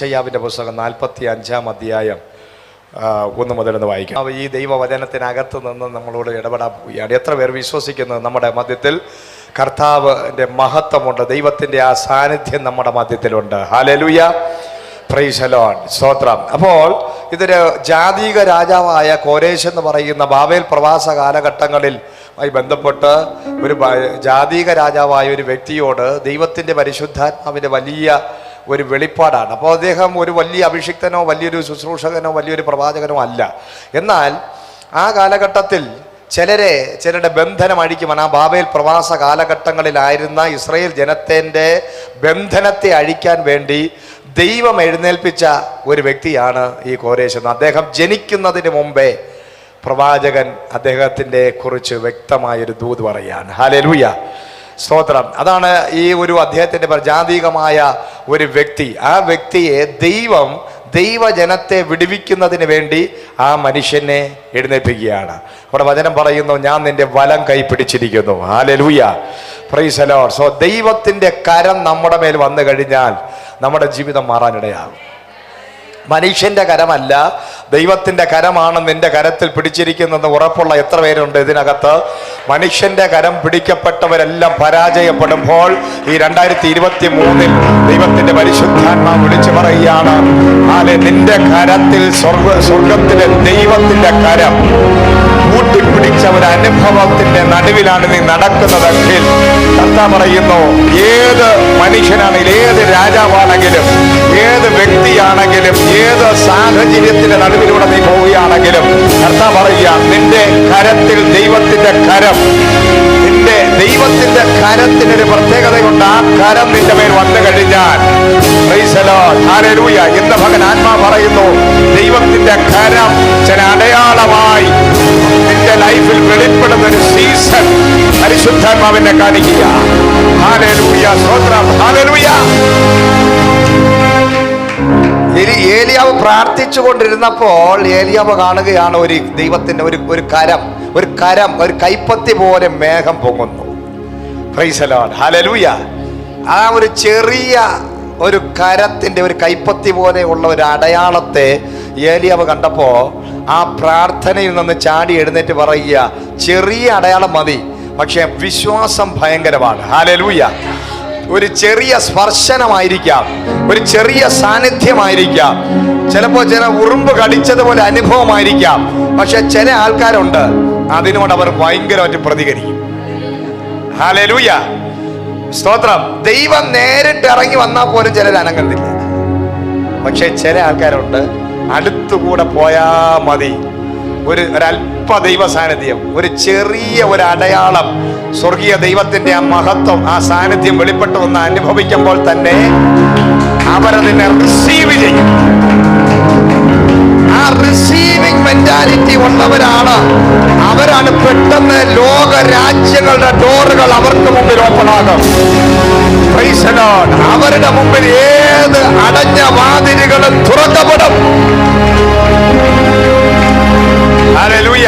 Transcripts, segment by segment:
യെശയ്യാവിൻ്റെ പുസ്തകം 45-ാം അധ്യായം 1 മുതൽ വായിക്കാം. ഈ ദൈവവചനത്തിനകത്ത് നിന്ന് നമ്മളോട് ഇടപെടാൻ പോവുകയാണ്. എത്ര പേർ വിശ്വസിക്കുന്നത് നമ്മുടെ മധ്യത്തിൽ കർത്താവിൻ്റെ മഹത്വമുണ്ട്, ദൈവത്തിൻ്റെ ആ സാന്നിധ്യം നമ്മുടെ മധ്യത്തിലുണ്ട്. ഹല്ലേലൂയ, പ്രൈസ് ദി ലോർഡ്, സ്തോത്രം. അപ്പോൾ ഇതൊരു ജാതീക രാജാവായ കോരേശ് എന്ന് പറയുന്ന ബാബേൽ പ്രവാസ കാലഘട്ടങ്ങളിൽ ബന്ധപ്പെട്ട് ഒരു ജാതീക രാജാവായ ഒരു വ്യക്തിയോട് ദൈവത്തിൻ്റെ പരിശുദ്ധാത്മാവിൻ്റെ വലിയ ഒരു വെളിപ്പാടാണ്. അപ്പോൾ അദ്ദേഹം ഒരു വലിയ അഭിഷിക്തനോ വലിയൊരു ശുശ്രൂഷകനോ വലിയൊരു പ്രവാചകനോ അല്ല. എന്നാൽ ആ കാലഘട്ടത്തിൽ ചിലരുടെ ബന്ധനം അഴിക്കുവാൻ, ആ ബാബേൽ പ്രവാസ കാലഘട്ടങ്ങളിലായിരുന്ന ഇസ്രായേൽ ജനത്തിൻ്റെ ബന്ധനത്തെ അഴിക്കാൻ വേണ്ടി ദൈവം എഴുന്നേൽപ്പിച്ച ഒരു വ്യക്തിയാണ് ഈ കോരേശ് എന്ന്. അദ്ദേഹം ജനിക്കുന്നതിന് മുമ്പേ പ്രവാചകൻ അദ്ദേഹത്തിൻ്റെ കുറിച്ച് വ്യക്തമായൊരു ദൂത് പറയാണ്. ഹല്ലേലൂയ, സ്തോത്രം. അതാണ് ഈ ഒരു അദ്ദേഹത്തിൻ്റെ ജാതീകമായ ഒരു വ്യക്തി. ആ വ്യക്തിയെ ദൈവജനത്തെ വിടുവിക്കുന്നതിന് വേണ്ടി ആ മനുഷ്യനെ എഴുന്നേൽപ്പിക്കുകയാണ്. അവിടെ വചനം പറയുന്നു, ഞാൻ നിന്റെ വലം കൈ പിടിച്ചിരിക്കുന്നു. Hallelujah, price the Lord. So ദൈവത്തിൻ്റെ കരം നമ്മുടെ മേൽ വന്നു കഴിഞ്ഞാൽ നമ്മുടെ ജീവിതം മാറാനിടയാകും. മനുഷ്യന്റെ കരമല്ല, ദൈവത്തിൻ്റെ കരമാണ് നിന്റെ കരത്തിൽ പിടിച്ചിരിക്കുന്നതെന്ന് ഉറപ്പുള്ള എത്ര പേരുണ്ട് ഇതിനകത്ത്? മനുഷ്യന്റെ കരം പിടിക്കപ്പെട്ടവരെല്ലാം പരാജയപ്പെടുമ്പോൾ ഈ 2023 ദൈവത്തിന്റെ പരിശുദ്ധാത്മാവ് വിളിച്ചു പറയുകയാണ്, നിന്റെ കരത്തിൽ സ്വർഗത്തിലെ ദൈവത്തിന്റെ കരം കൂട്ടിപ്പിടിച്ച ഒരു അനുഭവത്തിന്റെ നടുവിലാണ് നീ നടക്കുന്നതെങ്കിൽ കർത്താവ് പറയുന്നു, ഏത് മനുഷ്യനാണെങ്കിലും, ഏത് രാജാവാണെങ്കിലും, ഏത് വ്യക്തിയാണെങ്കിലും, ഏത് സാഹചര്യത്തിന്റെ നടുവിലൂടെ നീ പോവുകയാണെങ്കിലും കർത്താവ് പറയുക, നിന്റെ കരത്തിൽ ദൈവത്തിന്റെ കരം, നിന്റെ ദൈവത്തിന്റെ കരത്തിനൊരു പ്രത്യേകതയുണ്ട്. ആ കരം നിന്റെ മേൽ വന്നു കഴിഞ്ഞാൽ പ്രൈസ് ദി ലോർഡ്, ഹല്ലേലൂയ. ഇന്ന് ഭഗവാൻ ആത്മാവ് പറയുന്നു, ദൈവത്തിന്റെ കരം ചില അടയാളമായി നിന്റെ ലൈഫിൽ വെളിപ്പെടുന്ന ഒരു സീസൺ പരിശുദ്ധാത്മാവിനെ കാണിക്കുക. ഹല്ലേലൂയ, സ്തോത്രം, ഹല്ലേലൂയ. ഏലിയാവ് പ്രാർത്ഥിച്ചു കൊണ്ടിരുന്നപ്പോൾ ഏലിയാവ് കാണുകയാണ് ഒരു ദൈവത്തിന്റെ ഒരു കൈപ്പത്തി പോലെ മേഘം പൊങ്ങുന്നു. Praise the Lord, hallelujah. ആ ഒരു ചെറിയ ഒരു കരത്തിന്റെ ഒരു കൈപ്പത്തി പോലെ ഉള്ള ഒരു അടയാളത്തെ ഏലിയാവ് കണ്ടപ്പോ ആ പ്രാർത്ഥനയിൽ നിന്ന് ചാടി എഴുന്നേറ്റ് പറയുക, ചെറിയ അടയാളം മതി, പക്ഷെ വിശ്വാസം ഭയങ്കരമാണ്. ഹല്ലേലൂയ. ഒരു ചെറിയ സ്പർശനമായിരിക്കാം, ഒരു ചെറിയ സാന്നിധ്യമായിരിക്കാം, ചിലപ്പോൾ ചില ഉറുമ്പ് കടിച്ചതുപോലെ അനുഭവമായിരിക്കാം. പക്ഷെ ചില ആൾക്കാരുണ്ട്, അതിനോട് അവർ ഭയങ്കരമായിട്ട് പ്രതികരിക്കും. ഹല്ലേലൂയ, സ്തോത്രം. ദൈവം നേരിട്ട് ഇറങ്ങി വന്നാൽ പോലും ചിലർ അനങ്ങുന്നില്ല. പക്ഷെ ചില ആൾക്കാരുണ്ട്, അടുത്തുകൂടെ പോയാ മതി, ഒരല്പ ദൈവ സാന്നിധ്യം, ഒരു ചെറിയ ഒരു അടയാളം, സ്വർഗീയ ദൈവത്തിന്റെ ആ മഹത്വം, ആ സാന്നിധ്യം വെളിപ്പെട്ടു വന്ന് അനുഭവിക്കുമ്പോൾ തന്നെ അവരതിനെ റിസീവ് ചെയ്യും. ആ റിസീവിംഗ് മെന്റാലിറ്റി ഉള്ളവരാണ് പെട്ടെന്ന് ലോക രാജ്യങ്ങളുടെ ഡോറുകൾ അവർക്ക് മുമ്പിൽ ഓപ്പൺ ആകും. Price the Lord. അവരുടെ മുമ്പിൽ ഏത് അടഞ്ഞ വാതിലുകളും തുറക്കപ്പെടും. ഹല്ലേലൂയ.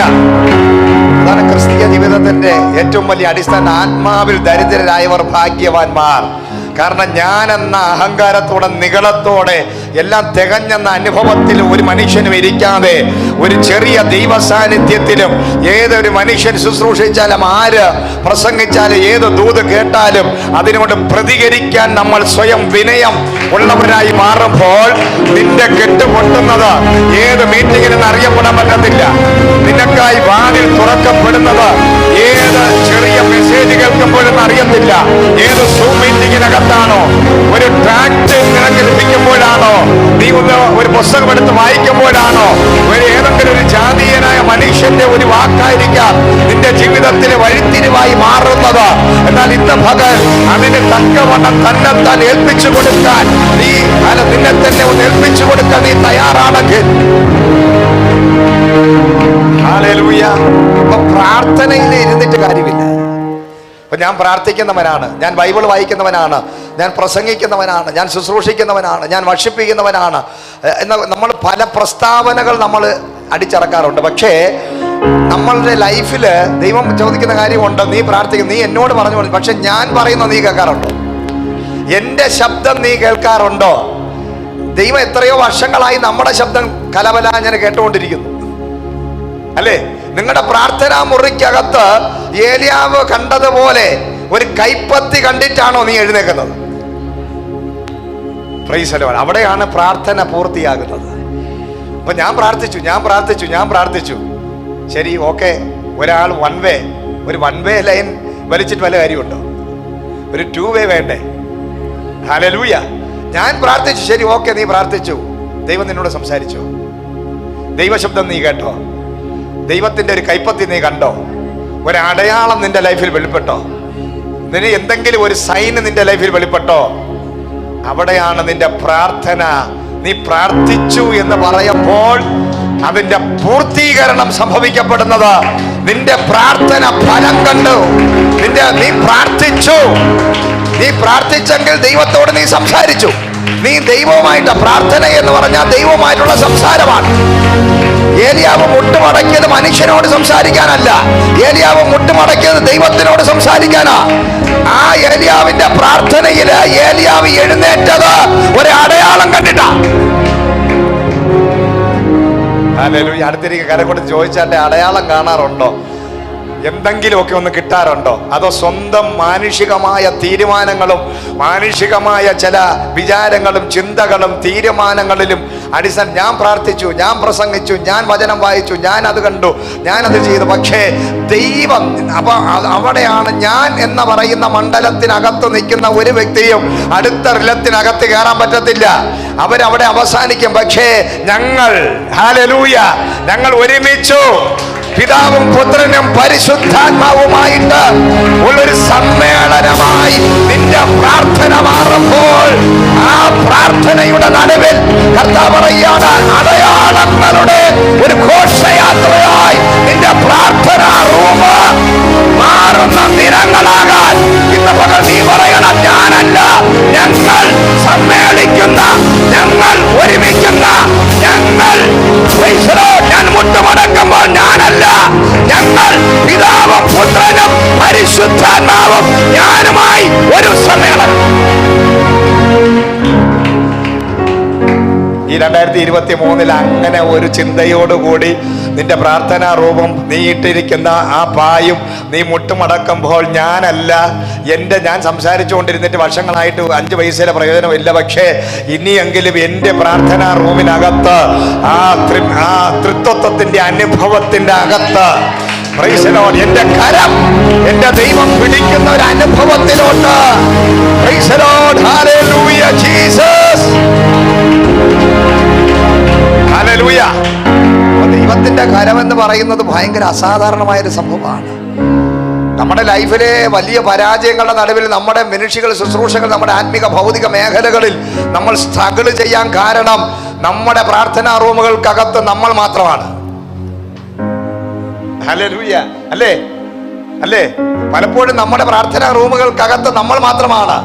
അതാണ് ക്രിസ്തീയ ജീവിതത്തിന്റെ ഏറ്റവും വലിയ അടിസ്ഥാന. ആത്മാവിൽ ദരിദ്രരായവർ ഭാഗ്യവാന്മാർ. കാരണം ഞാൻ എന്ന അഹങ്കാരത്തോടെ നിഗളത്തോടെ എല്ലാം തികഞ്ഞെന്ന അനുഭവത്തിൽ ഒരു മനുഷ്യനും ഇരിക്കാതെ ഒരു ചെറിയ ദൈവ സാന്നിധ്യത്തിലും ഏതൊരു മനുഷ്യൻ ശുശ്രൂഷിച്ചാലും ആര് പ്രസംഗിച്ചാലും ഏത് ദൂത് കേട്ടാലും അതിനോട് പ്രതികരിക്കാൻ നമ്മൾ സ്വയം വിനയം ഉള്ളവരായി മാറുമ്പോൾ നിന്റെ കെട്ടുപൊട്ടുന്നത് ഏത് മീറ്റിങ്ങിനെന്ന് അറിയപ്പെടാൻ പറ്റത്തില്ല. നിനക്കായി വാതിൽ തുറക്കപ്പെടുന്നത് ഏത് ചെറിയ മെസ്സേജ് കേൾക്കുമ്പോഴെന്ന് അറിയത്തില്ല. ഏത് സൂം മീറ്റിങ്ങിനകത്താണോ, ഒരു ട്രാക്ട് നിനക്ക് ലഭിക്കുമ്പോഴാണോ, നീ ഒരു പുസ്തകം എടുത്ത് വായിക്കുമ്പോഴാണോ, ഏതെങ്കിലും ഒരു ജാതീയനായ മനുഷ്യന്റെ ഒരു വാക്കായിരിക്കാം നിന്റെ ജീവിതത്തിലെ വഴിത്തിരിവായി മാറുന്നത്. എന്നാൽ ഇന്ന് പകൽ അതിന് തക്കവണ്ണം തന്നെത്താൻ ഏൽപ്പിച്ചു കൊടുക്കാൻ നിന്നെ തന്നെ ഒന്ന് ഏൽപ്പിച്ചു കൊടുക്കാൻ നീ തയ്യാറാണെങ്കിൽ ഹല്ലേലൂയ. അപ്പൊ പ്രാർത്ഥനയിൽ ഇരുന്നിട്ട് കാര്യമില്ല. അപ്പൊ ഞാൻ പ്രാർത്ഥിക്കുന്നവനാണ്, ഞാൻ ബൈബിൾ വായിക്കുന്നവനാണ്, ഞാൻ പ്രസംഗിക്കുന്നവനാണ്, ഞാൻ ശുശ്രൂഷിക്കുന്നവനാണ്, ഞാൻ വർഷിപ്പിക്കുന്നവനാണ് എന്ന നമ്മൾ പല പ്രസ്താവനകൾ നമ്മൾ അടിച്ചിറക്കാറുണ്ട്. പക്ഷേ നമ്മളുടെ ലൈഫിൽ ദൈവം ചോദിക്കുന്ന കാര്യമുണ്ട്. നീ പ്രാർത്ഥിക്കും, നീ എന്നോട് പറഞ്ഞു, പക്ഷെ ഞാൻ പറയുന്നത് നീ കേൾക്കാറുണ്ടോ? എൻ്റെ ശബ്ദം നീ കേൾക്കാറുണ്ടോ? ദൈവം എത്രയോ വർഷങ്ങളായി നമ്മുടെ ശബ്ദം കലവലാഞ്ഞന കേട്ടുകൊണ്ടിരിക്കുന്നു, അല്ലേ? നിങ്ങളുടെ പ്രാർത്ഥനാ മുറിക്കകത്ത് ഏലിയാവ് കണ്ടതുപോലെ ഒരു കൈപ്പത്തി കണ്ടിട്ടാണോ നീ എഴുന്നേക്കുന്നത്? Price the Lord. അവിടെയാണ് പ്രാർത്ഥന പൂർത്തിയാകുന്നത്. അപ്പൊ ഞാൻ പ്രാർത്ഥിച്ചു. ശരി, ഓക്കെ. ഒരാൾ ഒരു വൺ വേ ലൈൻ വലിച്ചിട്ട് വല്ല കാര്യമുണ്ടോ? ഒരു 2 വേ വേണ്ടേ? ഹല്ലേലൂയ. ഞാൻ പ്രാർത്ഥിച്ചു, ശരി, ഓക്കെ. നീ പ്രാർത്ഥിച്ചു, ദൈവം നിന്നോട് സംസാരിച്ചു, ദൈവശബ്ദം നീ കേട്ടോ, ദൈവത്തിന്റെ ഒരു കൈപ്പത്തി നീ കണ്ടോ, ഒരു അടയാളം നിന്റെ ലൈഫിൽ വെളിപ്പെട്ടോ, നിന്നെ എന്തെങ്കിലും ഒരു സൈൻ നിന്റെ ലൈഫിൽ വെളിപ്പെട്ടോ? അവിടെയാണ് നിന്റെ പ്രാർത്ഥന. നീ പ്രാർത്ഥിച്ചു എന്ന് പറയുമ്പോൾ അതിന്റെ പൂർത്തീകരണം സംഭവിക്കപ്പെടുന്നത്. നിന്റെ പ്രാർത്ഥന ഫലം കണ്ടു. നീ പ്രാർത്ഥിച്ചെങ്കിൽ ദൈവത്തോട് നീ സംസാരിച്ചു. നീ ദൈവവുമായിട്ട്, പ്രാർത്ഥന എന്ന് പറഞ്ഞാൽ ദൈവവുമായിട്ടുള്ള സംസാരമാണ്. ഏലിയാവ് മുട്ടുമടക്കിയത് മനുഷ്യനോട് സംസാരിക്കാനല്ല, ഏലിയാവ് മുട്ടുമടക്കിയത് ദൈവത്തിനോട് സംസാരിക്കാനാ. ആ ഏലിയാവിന്റെ പ്രാർത്ഥനയില് ഏലിയാവ് എഴുന്നേറ്റത് ഒരു അടയാളം കണ്ടിട്ടാ. ഹല്ലേലൂയ. അടുത്തിരിക്കുക കരം കൊണ്ട് ചോദിച്ചാട്ടെ, അടയാളം കാണാറുണ്ടോ? എന്തെങ്കിലുമൊക്കെ ഒന്ന് കിട്ടാറുണ്ടോ? അതോ സ്വന്തം മാനുഷികമായ തീരുമാനങ്ങളും മാനുഷികമായ ചില വിചാരങ്ങളും ചിന്തകളും തീരുമാനങ്ങളിലും ഞാൻ പ്രാർത്ഥിച്ചു, ഞാൻ പ്രസംഗിച്ചു, ഞാൻ വചനം വായിച്ചു, ഞാൻ അത് കണ്ടു, ഞാൻ അത് ചെയ്തു, പക്ഷേ ദൈവം അവിടെയാണ് ഞാൻ എന്ന് പറയുന്ന മണ്ഡലത്തിനകത്ത് നിൽക്കുന്ന ഒരു വ്യക്തിയും അടുത്ത റിലത്തിനകത്ത് കയറാൻ പറ്റത്തില്ല. അവരവിടെ അവസാനിക്കും. പക്ഷേ ഞങ്ങൾ ഒരുമിച്ചു പിതാവും പുത്രനും പരിശുദ്ധാത്മാവുമായിട്ട് ഉള്ളൊരു സമ്മേളനമായി നിന്റെ പ്രാർത്ഥന മാറുമ്പോൾ ആ പ്രാർത്ഥനയുടെ നടുവിൽ കർത്താവ് പറയുകയാണ്, അടയാളങ്ങളുടെ ഒരു ഘോഷയാത്രയായി നിന്റെ പ്രാർത്ഥന റൂം മാറുന്ന നിരങ്ങളാകാൻ ഇന്ന് പകൽ നീ പറയണം, ഞാനല്ല, ഞങ്ങൾ സമ്മേളിക്കുന്ന, ഞങ്ങൾ ഒരുമിക്കുന്ന, ഞാൻ മുട്ടുമടക്കുമ്പോൾ ഞാനല്ല, ഞങ്ങൾ പിതാവും പുത്രനും പരിശുദ്ധാത്മാവും ഞാനുമായി ഒരു സമ്മേളനം. ഈ 2023 അങ്ങനെ ഒരു ചിന്തയോടുകൂടി നിന്റെ പ്രാർത്ഥനാ റൂപം, നീ ഇട്ടിരിക്കുന്ന ആ പായും നീ മുട്ടുമടക്കുമ്പോൾ ഞാനല്ല, ഞാൻ സംസാരിച്ചുകൊണ്ടിരുന്നിട്ട് വർഷങ്ങളായിട്ട് 5 പൈസയിലെ പ്രയോജനമില്ല, പക്ഷേ ഇനിയെങ്കിലും എൻ്റെ പ്രാർത്ഥനാ റൂമിനകത്ത് ആ തൃത്വത്തിന്റെ അനുഭവത്തിന്റെ അകത്ത് എന്റെ കരം എന്റെ ദൈവം പിടിക്കുന്ന ഒരു അനുഭവത്തിലോട്ട് ദൈവത്തിന്റെ കരം എന്ന് പറയുന്നത് ഭയങ്കര അസാധാരണമായൊരു സംഭവമാണ്. നമ്മുടെ ലൈഫിലെ വലിയ പരാജയങ്ങളുടെ നടുവിൽ നമ്മുടെ മിനിസ്ട്രികൾ, ശുശ്രൂഷകൾ, നമ്മുടെ ആത്മിക ഭൗതിക മേഖലകളിൽ നമ്മൾ സ്ട്രഗിൾ ചെയ്യാൻ കാരണം നമ്മുടെ പ്രാർത്ഥനാ റൂമുകൾക്കകത്ത് നമ്മൾ മാത്രമാണ്. ഹല്ലേലൂയ. അല്ലേ? പലപ്പോഴും നമ്മുടെ പ്രാർത്ഥനാ റൂമുകൾക്കകത്ത് നമ്മൾ മാത്രമാണ്.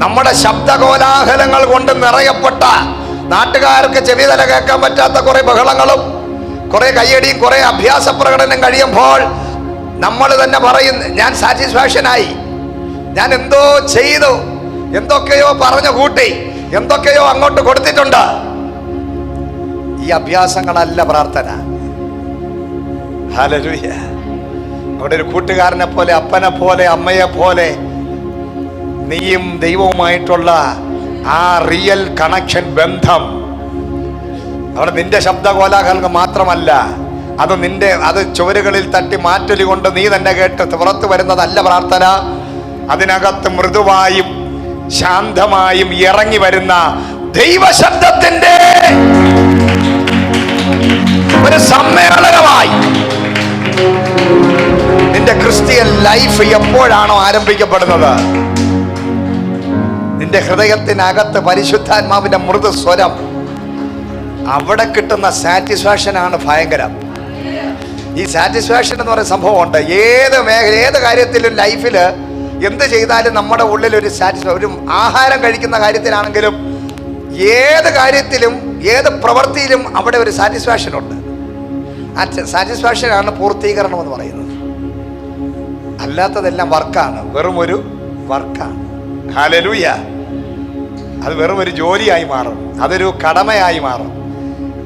നമ്മുടെ ശബ്ദകോലാഹലങ്ങൾ കൊണ്ട് നിറയപ്പെട്ട, നാട്ടുകാർക്ക് ചെവി തല കേൾക്കാൻ പറ്റാത്ത കുറെ ബഹളങ്ങളും കുറെ കയ്യടിയും കുറെ അഭ്യാസ പ്രകടനം കഴിയുമ്പോൾ നമ്മൾ തന്നെ പറയും, ഞാൻ സാറ്റിസ്ഫാക്ഷനായി, ഞാൻ എന്തോ ചെയ്തു, എന്തൊക്കെയോ പറഞ്ഞു കൂട്ടി, എന്തൊക്കെയോ അങ്ങോട്ട് കൊടുത്തിട്ടുണ്ട്. ഈ അഭ്യാസങ്ങളല്ല പ്രാർത്ഥന. ഹല്ലേലൂയ. അവിടെ ഒരു കൂട്ടുകാരനെ പോലെ, അപ്പനെ പോലെ, അമ്മയെ പോലെ നീയും ദൈവവുമായിട്ടുള്ള ആ റിയൽ കണക്ഷൻ, ബന്ധം, അവിടെ നിന്റെ ശബ്ദകോലാഹലങ്ങൾ മാത്രമല്ല, അത് ചുവരുകളിൽ തട്ടി മാറ്റലി കൊണ്ട് നീ തന്നെ കേട്ട് പുറത്തു വരുന്നതല്ല പ്രാർത്ഥന. അതിനകത്ത് മൃദുവായും ശാന്തമായും ഇറങ്ങി വരുന്ന ദൈവശബ്ദത്തിന്റെ ഒരു സമ്മേളനമായി നിന്റെ ക്രിസ്ത്യൻ ലൈഫ് എപ്പോഴാണോ ആരംഭിക്കപ്പെടുന്നത്, നിന്റെ ഹൃദയത്തിനകത്ത് പരിശുദ്ധാത്മാവിന്റെ മൃദുസ്വരം, അവിടെ കിട്ടുന്ന സാറ്റിസ്ഫാക്ഷൻ ആണ് ഭയങ്കരം. ഈ സാറ്റിസ്ഫാക്ഷൻ എന്ന് പറയുന്ന സംഭവമുണ്ട്. ഏത് മേഖല, ഏത് കാര്യത്തിലും ലൈഫിൽ എന്ത് ചെയ്താലും നമ്മുടെ ഉള്ളിൽ ഒരു ഒരു ആഹാരം കഴിക്കുന്ന കാര്യത്തിലാണെങ്കിലും ഏത് കാര്യത്തിലും ഏത് പ്രവൃത്തിയിലും അവിടെ ഒരു സാറ്റിസ്ഫാക്ഷൻ ഉണ്ട്. ആ സാറ്റിസ്ഫാക്ഷനാണ് പൂർത്തീകരണം എന്ന് പറയുന്നത്. അല്ലാത്തതെല്ലാം വർക്കാണ്, വെറും ഒരു വർക്കാണ്. ഹല്ലേലൂയ. അത് വെറും ഒരു ജോലിയായി മാറും, അതൊരു കടമയായി മാറും,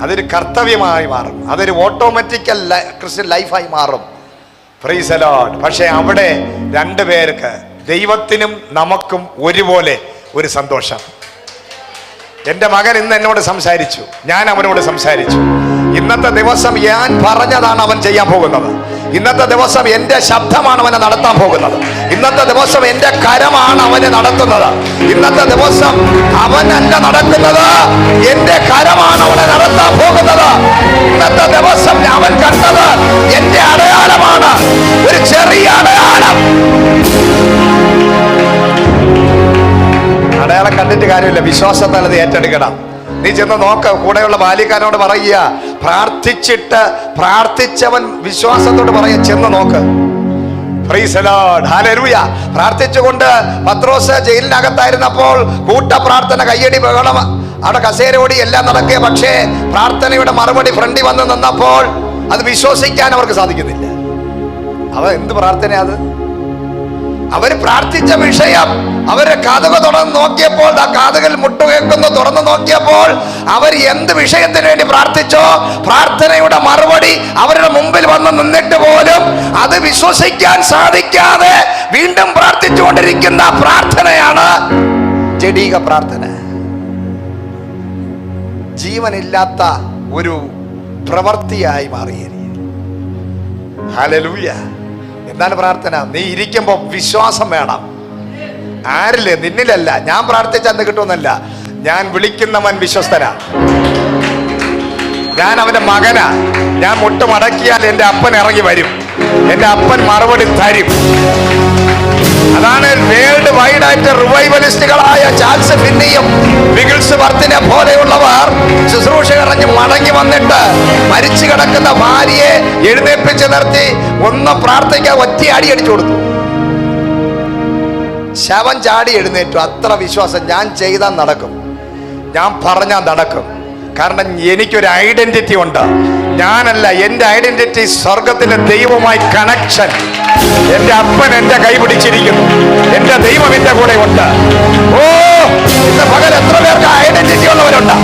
അതൊരു കർത്തവ്യമായി മാറും, അതൊരു ഓട്ടോമാറ്റിക്കൽ ക്രിസ്ത്യൻ ലൈഫായി മാറും. Price the Lord. പക്ഷെ അവിടെ രണ്ടുപേർക്ക്, ദൈവത്തിനും നമുക്കും ഒരുപോലെ ഒരു സന്തോഷം. എൻ്റെ മകൻ ഇന്ന് എന്നോട് സംസാരിച്ചു, ഞാൻ അവനോട് സംസാരിച്ചു. ഇന്നത്തെ ദിവസം ഞാൻ പറഞ്ഞതാണ് അവൻ ചെയ്യാൻ പോകുന്നത്. ഇന്നത്തെ ദിവസം എൻ്റെ ശബ്ദമാണ് അവനെ നടത്താൻ പോകുന്നത്. ഇന്നത്തെ ദിവസം എൻ്റെ കരമാണ് അവനെ നടത്തുന്നത്. ഇന്നത്തെ ദിവസം അവനല്ല നടക്കുന്നത്, എൻ്റെ കരമാണ് അവനെ നടത്താൻ പോകുന്നത്. ഇന്നത്തെ ദിവസം അവൻ കണ്ടത് എൻ്റെ അടയാളമാണ്, ഒരു ചെറിയ അടയാളം. അടയാളം കണ്ടിട്ട് കാര്യമില്ല, വിശ്വാസത്താൽ അത് ഏറ്റെടുക്കണം. നീ ചെന്ന് നോക്ക്, കൂടെയുള്ള ബാല്യക്കാരനോട് പറയുക, പ്രാർത്ഥിച്ചിട്ട് പ്രാർത്ഥിച്ചവൻ വിശ്വാസത്തോട് പറയുക, ചെന്ന് നോക്ക്. Price the Lord, hallelujah. പ്രാർത്ഥിച്ചുകൊണ്ട് പത്രോസ് ജയിലിനകത്തായിരുന്നപ്പോൾ കൂട്ട പ്രാർത്ഥന, കയ്യടി, ബഹളം, അവിടെ കസേര ഓടി എല്ലാം നടക്കുക. പക്ഷേ പ്രാർത്ഥനയുടെ മറുപടി ഫ്രണ്ടിൽ വന്ന് നിന്നപ്പോൾ അത് വിശ്വസിക്കാൻ അവർക്ക് സാധിക്കുന്നില്ല. എന്ത് പ്രാർത്ഥനയാ അത്? അവർ പ്രാർത്ഥിച്ച വിഷയം, അവരെ കാതുകൾ തുറന്ന് നോക്കിയപ്പോൾ, ആ കാതുകൾ മുട്ടുകേൾക്കുന്നു തുറന്നു നോക്കിയപ്പോൾ, അവർ എന്ത് വിഷയത്തിന് വേണ്ടി പ്രാർത്ഥിച്ചോ പ്രാർത്ഥനയുടെ മറുപടി അവരുടെ മുമ്പിൽ വന്ന് നിന്നിട്ട് പോലും അത് വിശ്വസിക്കാൻ സാധിക്കാതെ വീണ്ടും പ്രാർത്ഥിച്ചുകൊണ്ടിരിക്കുന്ന പ്രാർത്ഥനയാണ് ജഡീക പ്രാർത്ഥന. ജീവനില്ലാത്ത ഒരു പ്രവൃത്തിയായി മാറിയിരിക്കുന്നു. ഹല്ലേലൂയ. എന്താണ് പ്രാർത്ഥന? നീ ഇരിക്കുമ്പോൾ വിശ്വാസം വേണം. ആരില്? നിന്നിലല്ല. ഞാൻ പ്രാർത്ഥിച്ച അന്ന് കിട്ടുമെന്നല്ല, ഞാൻ വിളിക്കുന്നവൻ വിശ്വസ്തനാ, ഞാൻ അവന്റെ മകനാ. ഞാൻ മുട്ടുമടക്കിയാൽ എൻ്റെ അപ്പൻ ഇറങ്ങി വരും, എൻ്റെ അപ്പൻ മറുപടി തരും. അതാണ് വേൾഡ് വൈഡായിട്ട് റിവൈവലിസ്റ്റുകളായ ചാൾസ് ഫിന്നിയും വിഗിൾസ് വർത്തിനെ പോലെയുള്ളവർ ശുശ്രൂഷ കഴിഞ്ഞ് മടങ്ങി വന്നിട്ട് മരിച്ചു കിടക്കുന്ന ഭാര്യയെ എഴുന്നേൽപ്പിച്ച് നിർത്തി ഒന്ന് പ്രാർത്ഥിക്കാൻ ഒറ്റയടി അടിച്ചു കൊടുത്തു. ശവം ചാടി എഴുന്നേറ്റു. അത്ര വിശ്വാസം. ഞാൻ ചെയ്താൽ നടക്കും, ഞാൻ പറഞ്ഞാൽ നടക്കും. കാരണം എനിക്കൊരു ഐഡന്റിറ്റി ഉണ്ട്. ഞാനല്ല, എൻ്റെ ഐഡന്റിറ്റി സ്വർഗത്തിലെ ദൈവവുമായി കണക്ഷൻ. എൻ്റെ അപ്പൻ എൻ്റെ കൈ പിടിച്ചിരിക്കുന്നു, എൻ്റെ ദൈവം എൻ്റെ കൂടെ ഉണ്ട്. ഓ, ഇന്ന് പകൽ എത്ര പേർക്ക് ഐഡന്റിറ്റി ഉള്ളവരുണ്ട്?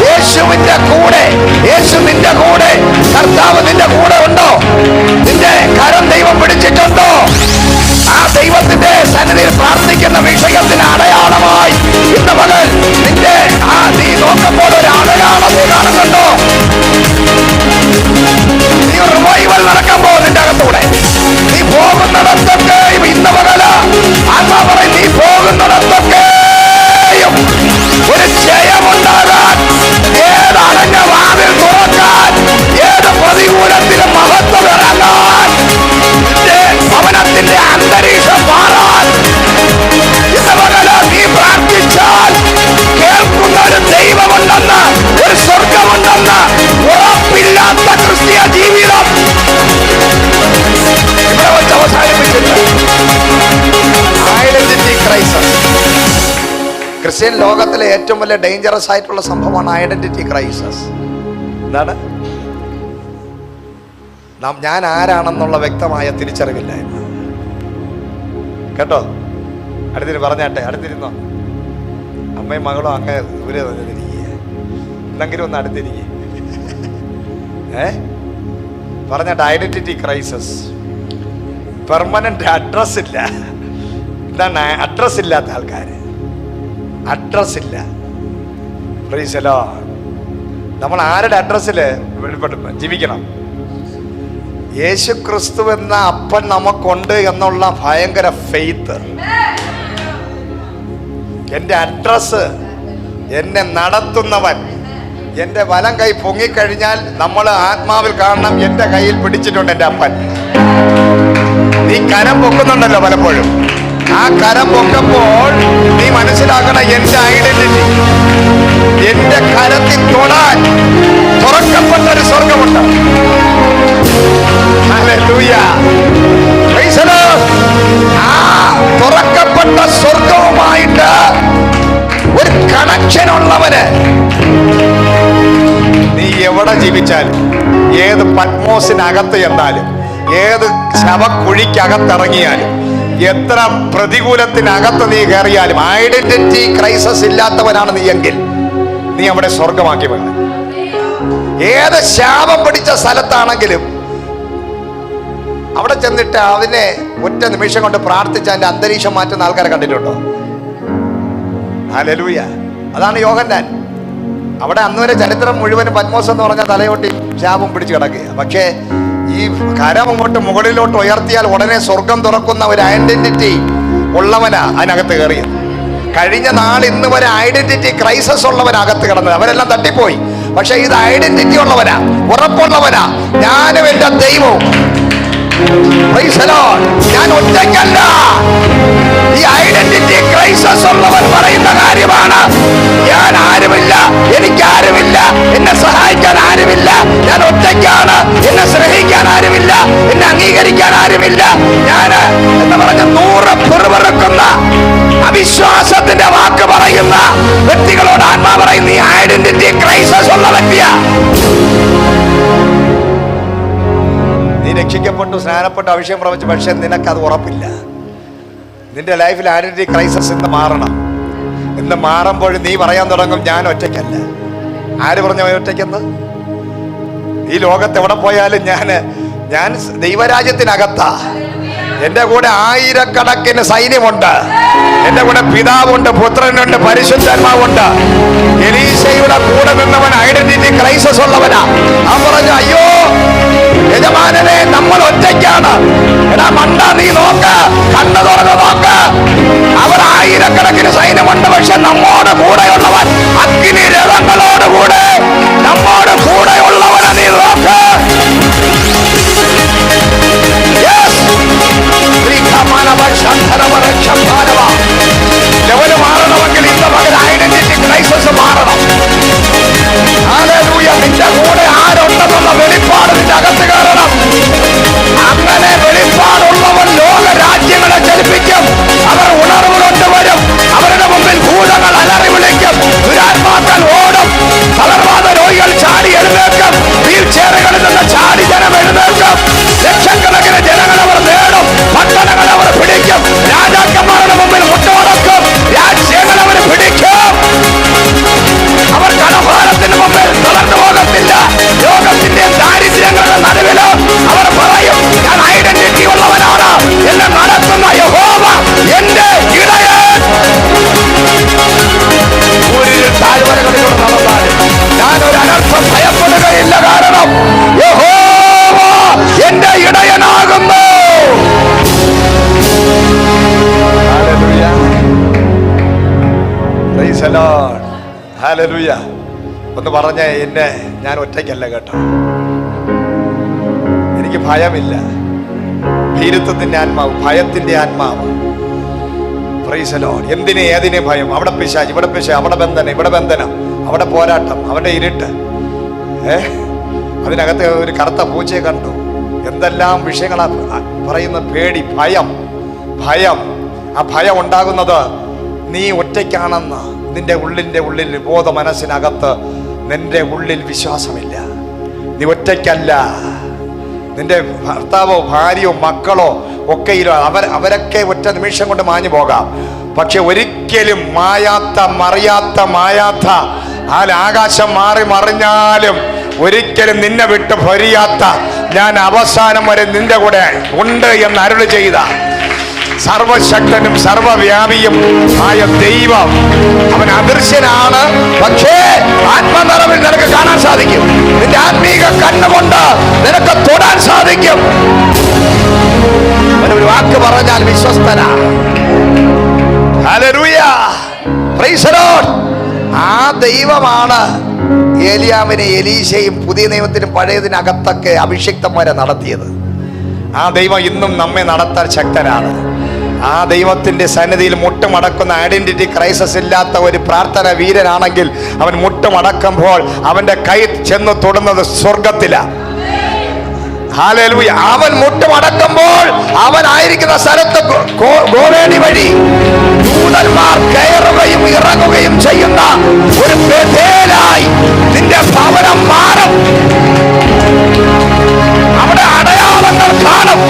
യേശുവിന്റെ കൂടെ, യേശു നിന്റെ കൂടെ, കർത്താവ് നിന്റെ കൂടെ ഉണ്ടോ? നിന്റെ കരം ദൈവം പിടിച്ചിട്ടുണ്ടോ? ആ ദൈവത്തിന്റെ സന്നിധിയിൽ പ്രാർത്ഥിക്കുന്ന വിഷയത്തിന് അടയാളമായി ഇന്ന് പകൽ നിന്റെ നീ നോക്കുമ്പോൾ ഒരു അടയാളം നീ കാണുന്നുണ്ടോ? നീ റിവൈവൽ നടക്കുമ്പോ നിന്റെ അകത്തൂടെ നീ പോകുന്നിടത്തൊക്കെയും ഇന്ന് പകല ആത്മാ പറയും, നീ പോകുന്നിടത്തൊക്കെയും ഒരു ജയമുണ്ടാകാൻ, ഏതടഞ്ഞ വാതിൽ തുറക്കാൻ, ഏത് പ്രതികൂലത്തിലും മഹത്വം ഇറങ്ങാൻ, ഭവനത്തിന്റെ അന്തരീക്ഷം മാറാൻ ഇന്ന് പകല നീ പ്രാർത്ഥിച്ചാൽ കേൾക്കുന്ന ഒരു ദൈവമുണ്ടെന്ന്, ഒരു സ്വർഗമുണ്ടെന്ന് ഉറപ്പില്ലാത്ത ക്രിസ്തീയ ജീവിതം ഇവിടെ വെച്ച് അവസാനിപ്പിച്ചിട്ട് ഐഡന്റിറ്റി ക്രൈസിസ്. ക്രിസ്ത്യൻ ലോകത്തിലെ ഏറ്റവും വലിയ ഡേഞ്ചറസ് ആയിട്ടുള്ള സംഭവമാണ് ഐഡന്റിറ്റി ക്രൈസിസ്. എന്താണ്? ഞാൻ ആരാണെന്നുള്ള വ്യക്തമായ തിരിച്ചറിവില്ലായ്മ. കേട്ടോ? അടുത്തിരി പറഞ്ഞാട്ടെ, അടുത്തിരുന്നോ. അമ്മയും മകളും അങ്ങ് ദൂരെ തിരികെ, എന്തെങ്കിലും ഒന്ന് അടുത്തിരിക്കെ. പറഞ്ഞാട്ടെ. Identity crisis. പെർമനന്റ് അഡ്രസ് ഇല്ല. എന്താണ് അഡ്രസ് ഇല്ലാത്ത ആൾക്കാർ? അഡ്രസ് ഇല്ല. Price the Lord. നമ്മൾ ആരുടെ അഡ്രസ്സിൽ ജീവിക്കണം? യേശു ക്രിസ്തു എന്ന അപ്പൻ നമുക്കുണ്ട് എന്നുള്ള ഭയങ്കര ഫെയ്ത്ത്. എൻ്റെ അഡ്രസ്, എന്നെ നടത്തുന്നവൻ. എൻ്റെ വലം കൈ പൊങ്ങിക്കഴിഞ്ഞാൽ നമ്മൾ ആത്മാവിൽ കാണണം, എൻ്റെ കയ്യിൽ പിടിച്ചിട്ടുണ്ട് എൻ്റെ അപ്പൻ. നീ കരം പൊക്കുന്നുണ്ടല്ലോ പലപ്പോഴും. ആ കരം പൊക്കുമ്പോൾ നീ മനസ്സിലാക്കണം, എൻ്റെ ഐഡന്റിറ്റി, എൻ്റെ കരത്തിൽ തൊടാൻ തുറക്കപ്പെട്ട ഒരു സ്വർഗമുണ്ട്. ഹല്ലേലൂയ. Price the Lord. ആ തുറക്കപ്പെട്ട സ്വർഗവുമായിട്ട് ഒരു കണക്ഷൻ ഉള്ളവന് നീ എവിടെ ജീവിച്ചാലും, ഏത് പത്മോസിനകത്ത് ചെന്നാലും, ഏത് ശവക്കുഴിക്കകത്തിറങ്ങിയാലും, എത്ര പ്രതികൂലത്തിനകത്ത് നീ കയറിയാലും ഐഡന്റിറ്റി ക്രൈസിസ് ഇല്ലാത്തവനാണ് നീ എങ്കിൽ നീ അവിടെ സ്വർഗമാക്കി വേണം. ഏത് ശാപം പിടിച്ച സ്ഥലത്താണെങ്കിലും അവിടെ ചെന്നിട്ട് അതിനെ ഒറ്റ നിമിഷം കൊണ്ട് പ്രാർത്ഥിച്ച് അതിന്റെ അന്തരീക്ഷം മാറ്റുന്ന ആൾക്കാരെ കണ്ടിട്ടുണ്ടോ? ഹല്ലേലൂയ. അതാണ് യോഹന്നാൻ. അവിടെ അന്ന് വരെ ചരിത്രം മുഴുവനും പത്മോസ് എന്ന് പറഞ്ഞ തലയോട്ടി ശാപം പിടിച്ച് കിടക്കുക. പക്ഷേ ഈ കരം അങ്ങോട്ട് മുകളിലോട്ട് ഉയർത്തിയാൽ ഉടനെ സ്വർഗം തുറക്കുന്ന ഒരു ഐഡന്റിറ്റി ഉള്ളവനാ അതിനകത്ത് കയറിയത്. കഴിഞ്ഞ നാൾ ഇന്ന് വരെ ഐഡന്റിറ്റി ക്രൈസിസ് ഉള്ളവനകത്ത് കിടന്നത്. അവരെല്ലാം തട്ടിപ്പോയി. പക്ഷെ ഇത് ഐഡന്റിറ്റി ഉള്ളവനാ, ഉറപ്പുള്ളവനാ. ഞാനും എന്റെ ദൈവവും. ഞാൻ ഒറ്റയ്ക്കല്ല. ഈ ഐഡന്റിറ്റി ക്രൈസിസ് ഉള്ളവൻ പറയുന്ന കാര്യമാണ്, ഞാൻ ആരുമില്ല, എനിക്കാരുമില്ല, എന്നെ സഹായിക്കാൻ ആരുമില്ല, ഞാൻ ഒറ്റയ്ക്കാണ്, എന്നെ സ്നേഹിക്കാൻ ആരുമില്ല, എന്നെ അംഗീകരിക്കാൻ ആരുമില്ല. ഞാൻ എന്ന് പറഞ്ഞ 100 പിറുപിറുക്കുന്ന അവിശ്വാസത്തിന്റെ വാക്ക് പറയുന്ന വ്യക്തികളോട് ആത്മാ പറയുന്ന ഈ ഐഡന്റിറ്റി ക്രൈസിസ് ഉള്ള വ്യക്തിയാ. നീ രക്ഷിക്കപ്പെട്ടു, സ്നാനപ്പെട്ടു, അഭിഷേകം പ്രവചിച്ചു, പക്ഷെ നിനക്കത് ഉറപ്പില്ല. നിന്റെ ലൈഫിൽ ഐഡന്റിറ്റി ക്രൈസിസ് ഇന്ന് മാറണം. ഇന്ന് മാറുമ്പോൾ നീ പറയാൻ തുടങ്ങും, ഞാൻ ഒറ്റയ്ക്കല്ല. ആര് പറഞ്ഞു ഒറ്റയ്ക്കെന്ന്? ഈ ലോകത്ത് എവിടെ പോയാലും ഞാൻ ദൈവരാജ്യത്തിനകത്താ. എന്റെ കൂടെ ആയിരക്കണക്കിന് സൈന്യമുണ്ട്. എന്റെ കൂടെ പിതാവുണ്ട്, പുത്രനുണ്ട്, പരിശുദ്ധാത്മാവുണ്ട്. എലീശയുടെ കൂടെ നിന്നവൻ ഐഡന്റിറ്റി ക്രൈസിസ് ഉള്ളവനാ. അവൻ പറഞ്ഞു, അയ്യോ യജമാനനെ, നമ്മൾ ഒറ്റയ്ക്കാണ്. എടാ മണ്ട, നീ നോക്ക്, കണ്ണു തുറന്ന് നോക്ക്. അവർ ആയിരക്കണക്കിന് സൈന്യമുണ്ട്, പക്ഷെ നമ്മോട് കൂടെയുള്ളവൻ അഗ്നി രഥങ്ങളോടുകൂടെ നമ്മോട് കൂടെയുള്ളവനെ നീ നോക്ക്. ലെവല് മാറണമെങ്കിൽ ഇന്ന് മകൻ ഐഡന്റിറ്റി ക്രൈസിസ് മാറണം. ഹല്ലേലൂയ. നിന്റെ കൂടെ ആരുണ്ടെന്നുള്ള വെളിപ്പാട് നിന്റെ അകത്ത് കയറണം. അങ്ങനെ വെളിപ്പാടുള്ളവൻ ലോക രാജ്യങ്ങളെ ചലിപ്പിക്കും. അവർ ഉണർവ് കൊണ്ടുവരും. അവരുടെ മുമ്പിൽ ഭൂതങ്ങൾ അലറി വിളിക്കും, ദുരാത്മാക്കൾ ഓടും, തളർവാദ രോഗികൾ ചാടി എഴുന്നേൽക്കും, വീൽ ചെയറുകളിൽ നിന്ന് ചാടി ജനം എഴുന്നേൽക്കും. ലക്ഷക്കണക്കിന് ജനങ്ങൾ അവർ നേടും, പട്ടണങ്ങൾ അവർ പിടിക്കും, രാജാക്കന്മാരുടെ മുമ്പിൽ മുട്ടുമടക്കും, രാജ്യങ്ങൾ അവർ പിടിക്കും. അവർ കടഭാരത്തിന് മുമ്പിൽ തളർന്നു പോകത്തില്ല. ലോകത്തിന്റെ ദാരിദ്ര്യങ്ങളുടെ നടുവിൽ അവർ പറയും, ഞാൻ ഐഡന്റിറ്റി ഉള്ളവനാണ്, എന്നെ നടത്തുന്ന യഹോവ എന്റെ ഇടയൻ. ഒരു താഴ്വരകളിലൂടെ നടന്നാലും ഞാൻ ഒരു അനർത്ഥം ഭയപ്പെടുകയില്ല, കാരണം യഹോവ എന്റെ ഇടയനാകുന്നു. ഹല്ലേലൂയ. ഒന്ന് പറഞ്ഞ ഞാൻ ഒറ്റയ്ക്കല്ല കേട്ടോ. എനിക്ക് ഭയമില്ല. ഭീരുത്വത്തിന്റെ ആത്മാവ്, ഭയത്തിന്റെ ആത്മാവ്. Price the Lord. എന്തിനെ ഏതിനെ ഭയം? അവിടെ പിശാച്, ഇവിടെ പിശാച്, അവിടെ ബന്ധനം, ഇവിടെ ബന്ധനം, അവിടെ പോരാട്ടം, അവിടെ ഇരുട്ട്. അതിനകത്ത് ഒരു കറുത്ത പൂച്ചയെ കണ്ടു. എന്തെല്ലാം വിഷയങ്ങളാ പറയുന്ന. പേടി, ഭയം. ആ ഭയം ഉണ്ടാകുന്നത് നീ ഒറ്റയ്ക്കാണെന്ന് നിന്റെ ഉള്ളിൽ ബോധ മനസ്സിനകത്ത് നിന്റെ ഉള്ളിൽ വിശ്വാസമില്ല. നീ ഒറ്റയ്ക്കല്ല. നിന്റെ ഭർത്താവോ ഭാര്യയോ മക്കളോ ഒക്കെയിലോ അവരൊക്കെ ഒറ്റ നിമിഷം കൊണ്ട് മാഞ്ഞു പോകാം. പക്ഷെ ഒരിക്കലും മായാത്ത ആകാശം മാറി മറിഞ്ഞാലും ഒരിക്കലും നിന്നെ വിട്ട് പൊരിയാത്ത, ഞാൻ അവസാനം വരെ നിന്റെ കൂടെ ഉണ്ട് എന്ന് അരുളി ചെയ്ത സർവശക്തനും സർവവ്യാപിയും ആയ ദൈവം, അവൻ അദൃശ്യനാണ്. പക്ഷേ ആത്മനിറവിൽ നിനക്ക് കാണാൻ സാധിക്കും. നിന്റെ ആത്മീക കണ്ണുകൊണ്ട് നിനക്ക് തൊടാൻ സാധിക്കും. ഒരു വാക്ക് പറഞ്ഞാൽ വിശ്വസ്തനാ. ഹല്ലേലൂയ. Price the Lord. ആ ദൈവമാണ് ഏലിയാവിനെ എലീശയും പുതിയ നിയമത്തിനും പഴയതിനകത്തൊക്കെ അഭിഷിക്തന്മാരെ നടത്തിയത്. ആ ദൈവം ഇന്നും നമ്മെ നടത്താൻ ശക്തനാണ്. ആ ദൈവത്തിന്റെ സന്നിധിയിൽ മുട്ടുമടക്കുന്ന ഐഡന്റിറ്റി ക്രൈസിസ് ഇല്ലാത്ത ഒരു പ്രാർത്ഥന വീരനാണെങ്കിൽ അവൻ മുട്ടുമടക്കുമ്പോൾ അവന്റെ കൈ ചെന്ന് തൊടുന്നത് സ്വർഗത്തിലാണ്. ഹല്ലേലൂയ. അവൻ മുട്ടുമടക്കുമ്പോൾ അവനായിരിക്കുന്ന സ്ഥലത്ത് ഗോവേണി വഴി ദൂതന്മാർ കയറുകയും ഇറങ്ങുകയും ചെയ്യുന്ന ഒരു ബേഥേലായി നിന്റെ ഭവനം മാറും. അവിടെ അടയാളങ്ങൾ കാണും.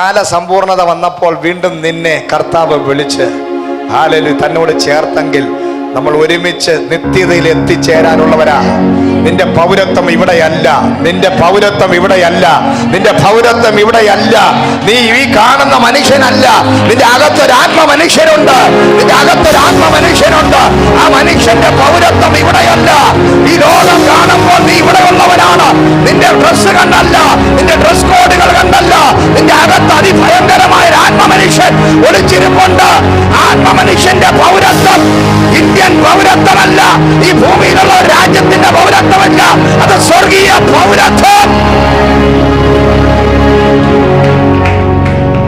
കാലസമ്പൂർണത വന്നപ്പോൾ വീണ്ടും നിന്നെ കർത്താവ് വിളിച്ച് ഹല്ലേലൂയ തന്നോട് ചേർത്തെങ്കിൽ നമ്മൾ ഒരുമിച്ച് നിത്യതയിൽ എത്തിച്ചേരാനുള്ളവരാ. നിന്റെ പൗരത്വം ഇവിടെയല്ല, നിന്റെ പൗരത്വം ഇവിടെയല്ല, നിന്റെ പൗരത്വം ഇവിടെയല്ല. നീ ഈ കാണുന്ന മനുഷ്യനല്ല, നിന്റെ അകത്തൊരു ആത്മ മനുഷ്യനുണ്ട്, നിന്റെ അകത്തൊരു ആത്മ മനുഷ്യനുണ്ട്. ആ മനുഷ്യന്റെ പൗരത്വം ഇവിടെയല്ല. ഈ ലോകം കാണുമ്പോൾ നീ ഇവിടെ ഉള്ളവനാണ്. നിന്റെ ഡ്രസ് കണ്ടല്ല, നിന്റെ ഡ്രസ് കോഡുകൾ കണ്ടല്ല, നിന്റെ അകത്ത് അതിഭയങ്കരമായ ആത്മ മനുഷ്യൻ ഒളിച്ചിരിപ്പുണ്ട്. ആത്മ മനുഷ്യന്റെ പൗരത്വം ഇന്ത്യൻ പൗരത്വമല്ല, ഈ ഭൂമിയിലുള്ള രാജ്യത്തിന്റെ പൗരത്വമല്ല, അത് സ്വർഗീയ പൗരത്വം.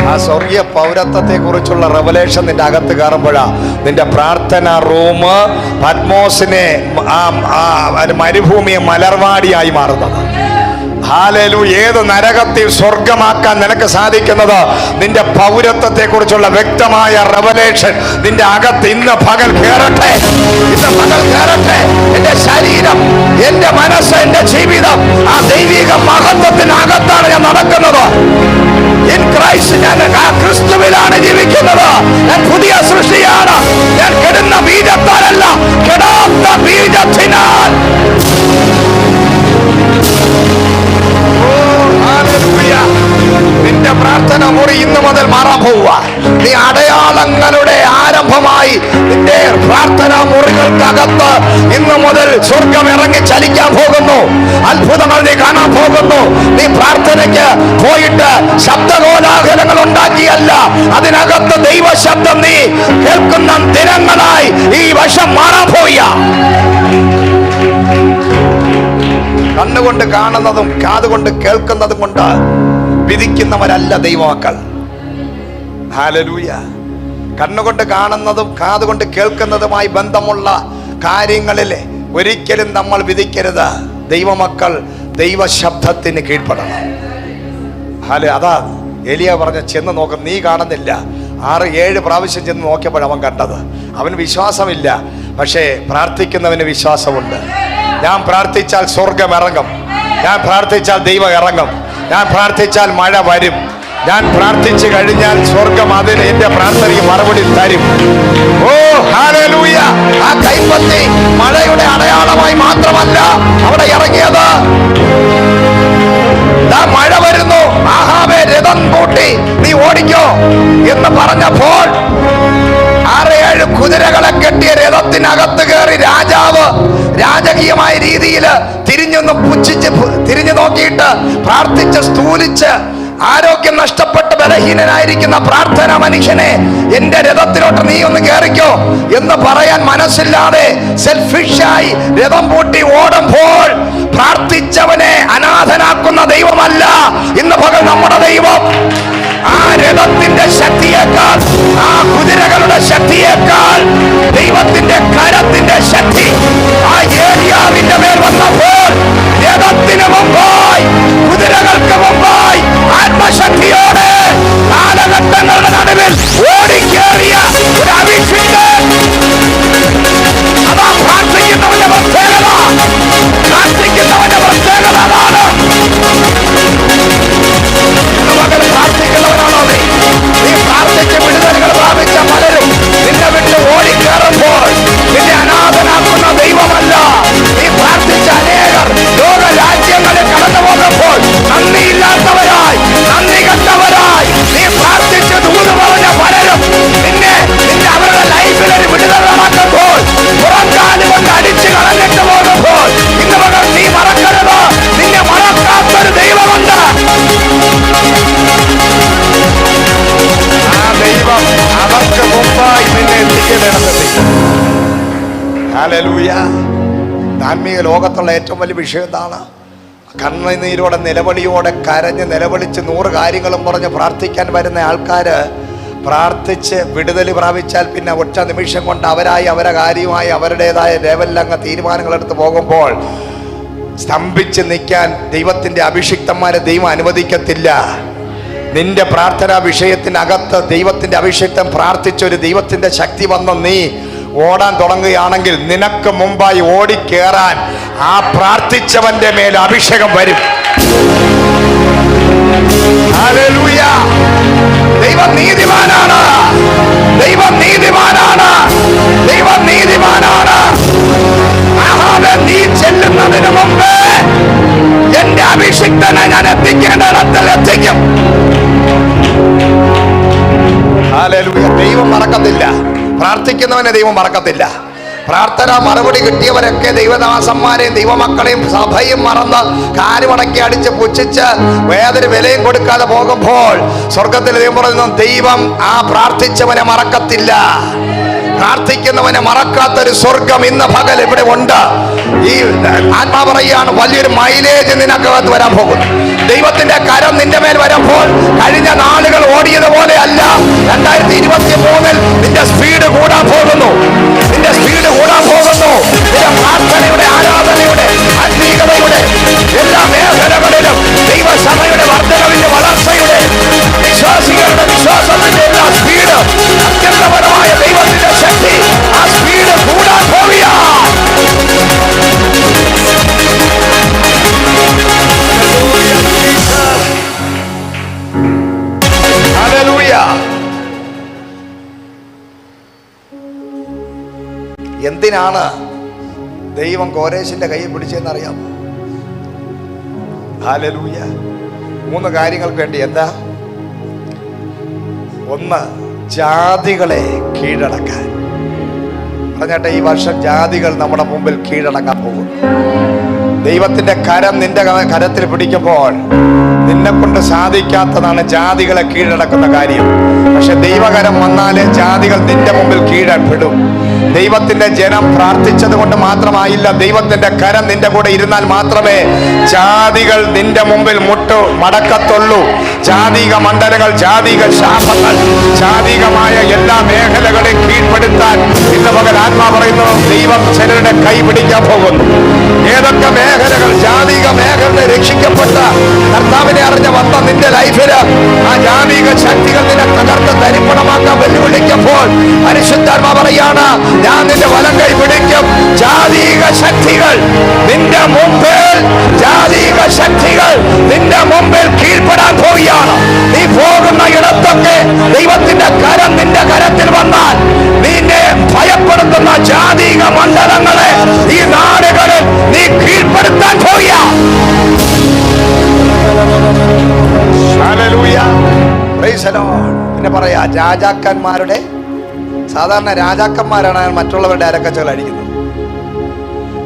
ആ സ്വർഗീയ പൗരത്വത്തെ കുറിച്ചുള്ള റെവലേഷൻ നിന്റെ അകത്ത് കയറുമ്പോഴാ നിന്റെ പ്രാർത്ഥന റൂം പത്മോസിനെ മരുഭൂമിയെ മലർവാടിയായി മാറുന്നത്. ഹല്ലേലൂയ. ഏത് നരകത്തിൽ സ്വർഗമാക്കാൻ നിനക്ക് സാധിക്കുന്നത് നിന്റെ പൗരത്വത്തെ കുറിച്ചുള്ള വ്യക്തമായ റെവലേഷൻ നിന്റെ അകത്ത് ഇന്ന് പകൽ കയറട്ടെ, ഇന്ന് പകൽ കയറട്ടെ. എന്റെ ശരീരം, എന്റെ മനസ്സ്, എന്റെ ജീവിതം ആ ദൈവിക മഹത്വത്തിനകത്താണ് ഞാൻ നടക്കുന്നത്. ഇൻ ക്രൈസ്റ്റ്, ഞാൻ ആ ക്രിസ്തുവിലാണ് ജീവിക്കുന്നത്. ഞാൻ പുതിയ സൃഷ്ടിയാണ്. ഞാൻ കെടുന്ന ബീജത്താലല്ല, കെടാത്ത ബീജത്തിനാൽ. നിന്റെ പ്രാർത്ഥന മുറി ഇന്നു മുതൽ മാറാൻ പോവുക. നീ അടയാളങ്ങളുടെ ആരംഭമായി നിന്റെ പ്രാർത്ഥനാ മുറികൾക്കകത്ത് ഇന്നു മുതൽ സ്വർഗം ഇറങ്ങി ചലിക്കാൻ പോകുന്നു. അത്ഭുതങ്ങൾ നീ കാണാൻ പോകുന്നു. നീ പ്രാർത്ഥനയ്ക്ക് പോയിട്ട് ശബ്ദകോലാഹലങ്ങൾ ഉണ്ടാക്കിയല്ല, അതിനകത്ത് ദൈവശബ്ദം നീ കേൾക്കുന്ന ദിനങ്ങളായി ഈ വർഷം മാറാൻ പോയ. കണ്ണുകൊണ്ട് കാണുന്നതും കാതുകൊണ്ട് കേൾക്കുന്നതും കൊണ്ട് വിധിക്കുന്നവരല്ല ദൈവമക്കൾ. ഹല്ലേലൂയ. കണ്ണുകൊണ്ട് കാണുന്നതും കാതുകൊണ്ട് കേൾക്കുന്നതുമായി ബന്ധമുള്ള കാര്യങ്ങളിൽ ഒരിക്കലും നമ്മൾ വിധിക്കരുത്. ദൈവമക്കൾ ദൈവശബ്ദത്തിന് കീഴ്പ്പെടണം. അതാ എലിയ പറഞ്ഞ ചെന്ന് നോക്കും, നീ കാണുന്നില്ല. 6-7 പ്രാവശ്യം ചെന്ന് നോക്കിയപ്പോൾ അവൻ കണ്ടത്. അവന് വിശ്വാസമില്ല, പക്ഷേ പ്രാർത്ഥിക്കുന്നവന് വിശ്വാസമുണ്ട്. ഞാൻ പ്രാർത്ഥിച്ചാൽ സ്വർഗം ഇറങ്ങും, ഞാൻ പ്രാർത്ഥിച്ചാൽ ദൈവം ഇറങ്ങും, ഞാൻ പ്രാർത്ഥിച്ചാൽ മഴ വരും, ഞാൻ പ്രാർത്ഥിച്ചു കഴിഞ്ഞാൽ സ്വർഗം അതിന് എന്റെ പ്രാർത്ഥനയ്ക്ക് മറുപടി തരും. ഓ ഹല്ലേലൂയ. ആ കൈപ്പത്തി മഴയുടെ അടയാളമായി മാത്രമല്ല അവിടെ ഇറങ്ങിയത്. മഴ വരുന്നു, ആഹാബേ രഥം പൂട്ടി നീ ഓടിക്കോ എന്ന് പറഞ്ഞപ്പോൾ 6-7 കുതിരകളെ കെട്ടിയ രഥത്തിനകത്ത് കയറി രാജാവ് രാജകീയമായ രീതിയിൽ തിരിഞ്ഞൊന്ന് പുച്ഛിച്ച് തിരിഞ്ഞു നോക്കിയിട്ട് പ്രാർത്ഥിച്ച് സ്തൂലിച്ച് ആരോഗ്യം നഷ്ടപ്പെട്ട് ബലഹീനനായിരിക്കുന്ന പ്രാർത്ഥന മനുഷ്യനെ എന്റെ രഥത്തിലോട്ട് നീ ഒന്ന് കയറിക്കോ എന്ന് പറയാൻ മനസ്സില്ലാതെ സെൽഫിഷായി രഥം പൂട്ടി ഓടുമ്പോൾ പ്രാർത്ഥിച്ചവനെ അനാഥനാക്കുന്ന ദൈവമല്ല ഇന്ന് പകൽ നമ്മുടെ ദൈവം. ആ രഥത്തിന്റെ ശക്തിയേക്കാൾ, ആ കുതിരകളുടെ ശക്തിയേക്കാൾ ദൈവത്തിന്റെ കരത്തിന്റെ ശക്തി ആ ഏലിയാവിന്റെ മേൽ വന്നപ്പോൾ രഥത്തിന് മുമ്പായി, കുതിരകൾക്ക് മുമ്പായി ആത്മശക്തിയോടെ കാലഘട്ടങ്ങളുടെ നടുവിൽ ഓടിക്കേറിയ ഒരു അഭിഷിക്തൻ. അതാ പ്രാർത്ഥിക്കുന്നവന്റെ പ്രത്യേകത. പ്രാർത്ഥിക്കുന്നവന്റെ പ്രത്യേകത അതാണ്. പ്രാർത്ഥിക്കുന്നവനാണോ നീ? നീ പ്രാർത്ഥിച്ച് വിടുതലുകൾ പ്രാപിച്ച പലരും നിന്നെ വിട്ട് ഓടിക്കേറുമ്പോൾ നിന്നെ അനാഥനാക്കുന്ന ദൈവമല്ല. നീ പ്രാർത്ഥിച്ച അനേകർ ലോക രാജ്യങ്ങളിൽ കടന്നു പോകുമ്പോൾ നന്ദിയില്ലാത്തവരായി, നന്ദി കെട്ടവരായി നീ പ്രാർത്ഥിച്ച് ദൂത് പറഞ്ഞ പലരും നിന്നെ അവരുടെ ലൈഫിൽ ഒരു വിടുതൽ നടക്കുമ്പോൾ പുറംകാലി കൊണ്ട് അടിച്ചു കളഞ്ഞിട്ട് പോകുമ്പോൾ ഇന്ന് പകൽ നീ മറക്കരുത്, നിന്നെ മറക്കാത്തൊരു ദൈവമുണ്ട്. ആ ദൈവം അവർക്ക് മുമ്പായി നിന്നെ എത്തിക്കേണ്ടത്. ഹല്ലേലൂയ. ആത്മീയ ലോകത്തുള്ള ഏറ്റവും വലിയ വിഷയം എന്താണ്? കണ്ണുനീരോടെ നിലവിളിയോടെ കരഞ്ഞ് നിലവിളിച്ച് 100 കാര്യങ്ങളും പറഞ്ഞ് പ്രാർത്ഥിക്കാൻ വരുന്ന ആൾക്കാര് പ്രാർത്ഥിച്ച് വിടുതൽ പ്രാപിച്ചാൽ പിന്നെ ഒറ്റ നിമിഷം കൊണ്ട് അവരായി അവരെ കാര്യമായി അവരുടേതായ ലെവലിലങ്ങ് തീരുമാനങ്ങളെടുത്ത് പോകുമ്പോൾ സ്തംഭിച്ച് നിൽക്കാൻ ദൈവത്തിന്റെ അഭിഷിക്തന്മാരെ ദൈവം അനുവദിക്കത്തില്ല. നിന്റെ പ്രാർത്ഥനാ വിഷയത്തിനകത്ത് ദൈവത്തിന്റെ അഭിഷിക്തം പ്രാർത്ഥിച്ചൊരു ദൈവത്തിന്റെ ശക്തി വന്ന് നീ ഓടാൻ തുടങ്ങുകയാണെങ്കിൽ നിനക്ക് മുമ്പായി ഓടിക്കേറാൻ ആ പ്രാർത്ഥിച്ചവന്റെ മേൽ അഭിഷേകം വരും. ഹല്ലേലൂയ. ദൈവം നീതിമാനാണ്, ദൈവം നീതിമാനാണ്, ദൈവം നീതിമാനാണ്. നീ ചെല്ലുന്നതിന് മുമ്പ് എന്റെ അഭിഷിക്തനെ ഞാൻ എത്തിക്കേണ്ട ഇടത്തിൽ എത്തിക്കും. ഹല്ലേലൂയ. ദൈവം മറക്കത്തില്ല, പ്രാർത്ഥിക്കുന്നവനെ ദൈവം മറക്കത്തില്ല. പ്രാർത്ഥന മറുപടി കിട്ടിയവരൊക്കെ ദൈവദാസന്മാരെയും ദൈവമക്കളെയും സഭയും മറന്ന് കാലുമടക്കി അടിച്ച് പുച്ഛിച്ച് വേദന വിലയും കൊടുക്കാതെ പോകുമ്പോൾ സ്വർഗത്തിൽ ദൈവം പറയുന്നു, ദൈവം ആ പ്രാർത്ഥിച്ചവനെ മറക്കത്തില്ല. പ്രാർത്ഥിക്കുന്നവനെ മറക്കാത്തൊരു സ്വർഗം ഇന്ന് പകൽ ഇവിടെ ഉണ്ട്. ഈ ആത്മാ പറയുകയാണ്, വലിയൊരു മൈലേജ് നിനക്കകത്ത് വരാൻ പോകുന്നു. ദൈവത്തിന്റെ കരം നിന്റെ മേൽ വരുമ്പോൾ കഴിഞ്ഞ നാളുകൾ ഓടിയതുപോലെ അല്ല. 2023 നിന്റെ സ്പീഡ് കൂടാൻ പോകുന്നു, നിന്റെ സ്പീഡ് കൂടാൻ പോകുന്നു. നിന്റെ പ്രാർത്ഥനയുടെ, ആരാധനയുടെ, ആത്മീയതയുടെ എല്ലാ മേഖലകളിലും ദൈവസഭയുടെ വർദ്ധനവിന്റെ, വളർച്ചയുടെ, വിശ്വാസികളുടെ വിശ്വാസത്തിന്റെ എല്ലാ സ്പീഡ്, അത്യന്തപരമായ ദൈവത്തിന്റെ ശക്തി, ആ സ്പീഡ് കൂടാൻ പോവുകയാണ്. എന്തിനാണ് ദൈവം കോരേശിന്റെ കൈ പിടിച്ചതെന്നറിയാമോ? ഹല്ലേലൂയ. 3 കാര്യങ്ങൾക്ക് വേണ്ടി. എന്താ? ഒന്ന്, ജാതികളെ കീഴടക്കാൻ. പറഞ്ഞാട്ടെ, ഈ വർഷം ജാതികൾ നമ്മുടെ മുമ്പിൽ കീഴടങ്ങാൻ പോകുന്നു. ദൈവത്തിന്റെ കരം നിന്റെ കരത്തിൽ പിടിക്കുമ്പോൾ നിന്നെ കൊണ്ട് സാധിക്കാത്തതാണ് ജാതികളെ കീഴടക്കുന്ന കാര്യം. പക്ഷെ ദൈവകരം വന്നാലേ ജാതികൾ നിന്റെ മുമ്പിൽ കീഴപ്പെടും. ദൈവത്തിന്റെ ജനം പ്രാർത്ഥിച്ചത് കൊണ്ട് മാത്രമായില്ല, ദൈവത്തിന്റെ കരം നിന്റെ കൂടെ ഇരുന്നാൽ മാത്രമേ ജാതികൾ നിന്റെ മുമ്പിൽ മടക്കത്തുള്ളൂ. ജാതിക മണ്ഡലങ്ങൾ, ജാതിക ശാപങ്ങൾ, ജാതികമായ എല്ലാ മേഖലകളെയും കീഴ്പ്പെടുത്താൻ ഇന്ന് പകൽ ആത്മാ പറയുന്നു, ദൈവം ചിലരുടെ കൈ പിടിക്കാൻ പോകുന്നു. ഏതൊക്കെ മേഖലകൾ, ജാതിക മേഖലകൾ രക്ഷിക്കപ്പെട്ട കർത്താവിനെ അറിഞ്ഞ വന്ന നിന്റെ ലൈഫില് ആ ജാതിക ശക്തികൾ നിന്നെ തകർത്ത് തരിപ്പണമാക്കാൻ വെല്ലുവിളിക്കുമ്പോൾ പരിശുദ്ധാത്മാ പറയാണ്, ഞാൻ നിന്റെ വലം കൈ പിടിക്കും. ജാതിക ശക്തികൾ നിന്റെ മുമ്പിൽ, ജാതിക ശക്തികൾ നിന്റെ മുമ്പിൽ കീഴ്പ്പെടാൻ പോവുകയാണ്. നീ പോകുന്ന ഇടത്തൊക്കെ ദൈവത്തിന്റെ കരം നിന്റെ കരത്തിൽ വന്നാൽ നിന്നെ ഭയപ്പെടുത്തുന്ന ജാതിക മണ്ഡലങ്ങളെ ഈ നാടുകളിൽ നീ കീഴ്പ്പെടുത്താൻ പോവുകയാണ്. ഹല്ലേലൂയ. Price the Lord. പിന്നെ പറയാ, രാജാക്കന്മാരുടെ, സാധാരണ രാജാക്കന്മാരാണ് മറ്റുള്ളവരുടെ അരക്കച്ചകൾ അഴിക്കുന്നത്.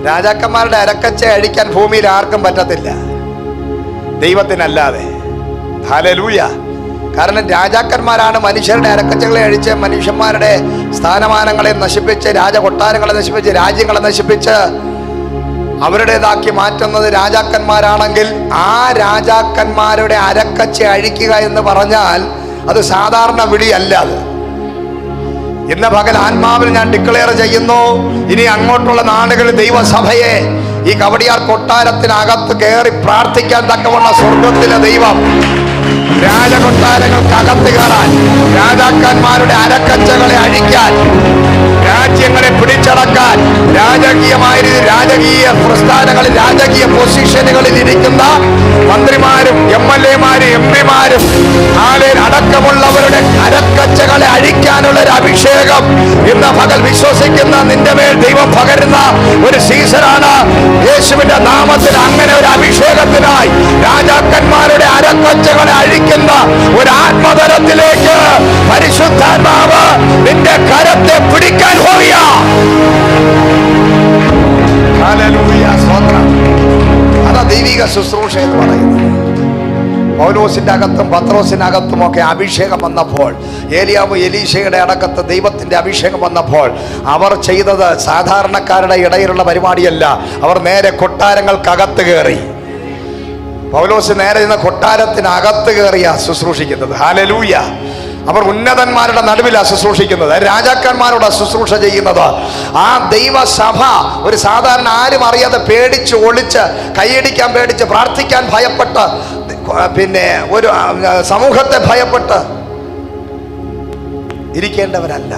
രാജാക്കന്മാരുടെ അരക്കച്ച അഴിക്കാൻ ഭൂമിയിൽ ആർക്കും പറ്റത്തില്ല, ദൈവത്തിനല്ലാതെ. ഹല്ലേലൂയ. കാരണം രാജാക്കന്മാരാണ് മനുഷ്യരുടെ അരക്കച്ചകളെ അഴിച്ച് മനുഷ്യന്മാരുടെ സ്ഥാനമാനങ്ങളെ നശിപ്പിച്ച്, രാജകൊട്ടാരങ്ങളെ നശിപ്പിച്ച്, രാജ്യങ്ങളെ നശിപ്പിച്ച് അവരുടേതാക്കി മാറ്റുന്നത് രാജാക്കന്മാരാണെങ്കിൽ ആ രാജാക്കന്മാരുടെ അരക്കച്ച അഴിക്കുക എന്ന് പറഞ്ഞാൽ അത് സാധാരണ വിളിയല്ല. അത് ഇന്ന് പകൽ ആത്മാവിൽ ഞാൻ ഡിക്ലെയർ ചെയ്യുന്നു, ഇനി അങ്ങോട്ടുള്ള നാടുകളിൽ ദൈവസഭയെ ഈ കവടിയാർ കൊട്ടാരത്തിനകത്ത് കയറി പ്രാർത്ഥിക്കാൻ തക്കവണ്ണ സ്വർഗത്തിലെ ദൈവം രാജകൊട്ടാരങ്ങൾക്കകത്ത് കയറാൻ, രാജാക്കന്മാരുടെ അരക്കച്ചകളെ അഴിക്കാൻ, രാജ്യങ്ങളെ പിടിച്ചടക്കാൻ, രാജകീയമായ രാജകീയ പ്രസ്ഥാനങ്ങളിൽ, രാജകീയ പൊസിഷനുകളിൽ ഇരിക്കുന്ന മന്ത്രിമാരും MLA-മാരും MP-മാരും അടക്കമുള്ളവരുടെ അരക്കച്ചകളെ അഴിക്കാനുള്ള ഒരു അഭിഷേകം ഇന്ന് പകൽ വിശ്വസിക്കുന്ന നിന്റെ മേൽ ദൈവം പകരുന്ന ഒരു സീസണാണ്. യേശുവിന്റെ നാമത്തിൽ അങ്ങനെ ഒരു അഭിഷേകത്തിനായി രാജാക്കന്മാരുടെ അരക്കച്ചകളെ അഴിക്കുന്ന ഒരു ആത്മതലത്തിലേക്ക് പരിശുദ്ധാത്മാവ് നിന്റെ കരത്തെ പിടിക്കാൻ പോവുക. ഹല്ലേലൂയ. സ്തോത്രം. അതാ ദൈവിക ശുശ്രൂഷ എന്ന് പറയുന്നത്. പൗലോസിന്റെ അകത്തും പത്രോസിന്റെ അകത്തും ഒക്കെ അഭിഷേകം വന്നപ്പോൾ, ഏലിയാവ് എലീശയുടെ അടക്കത്ത് ദൈവത്തിന്റെ അഭിഷേകം വന്നപ്പോൾ അവർ ചെയ്തത് സാധാരണക്കാരുടെ ഇടയിലുള്ള പരിപാടിയല്ല. അവർ നേരെ കൊട്ടാരങ്ങൾക്കകത്ത് കയറി. പൗലോസ് നേരെ ഇന്ന് കൊട്ടാരത്തിനകത്ത് കയറിയാ ശുശ്രൂഷിക്കുന്നത്. ഹല്ലേലൂയ. അവർ ഉന്നതന്മാരുടെ നടുവിലാണ് ശുശ്രൂഷിക്കുന്നത്, രാജാക്കന്മാരോട് ശുശ്രൂഷ ചെയ്യുന്നത്. ആ ദൈവസഭ ഒരു സാധാരണ ആരും അറിയാതെ പേടിച്ച് ഒളിച്ച്, കൈയടിക്കാൻ പേടിച്ച്, പ്രാർത്ഥിക്കാൻ ഭയപ്പെട്ട്, പിന്നെ ഒരു സമൂഹത്തെ ഭയപ്പെട്ട് ഇരിക്കേണ്ടവരല്ല.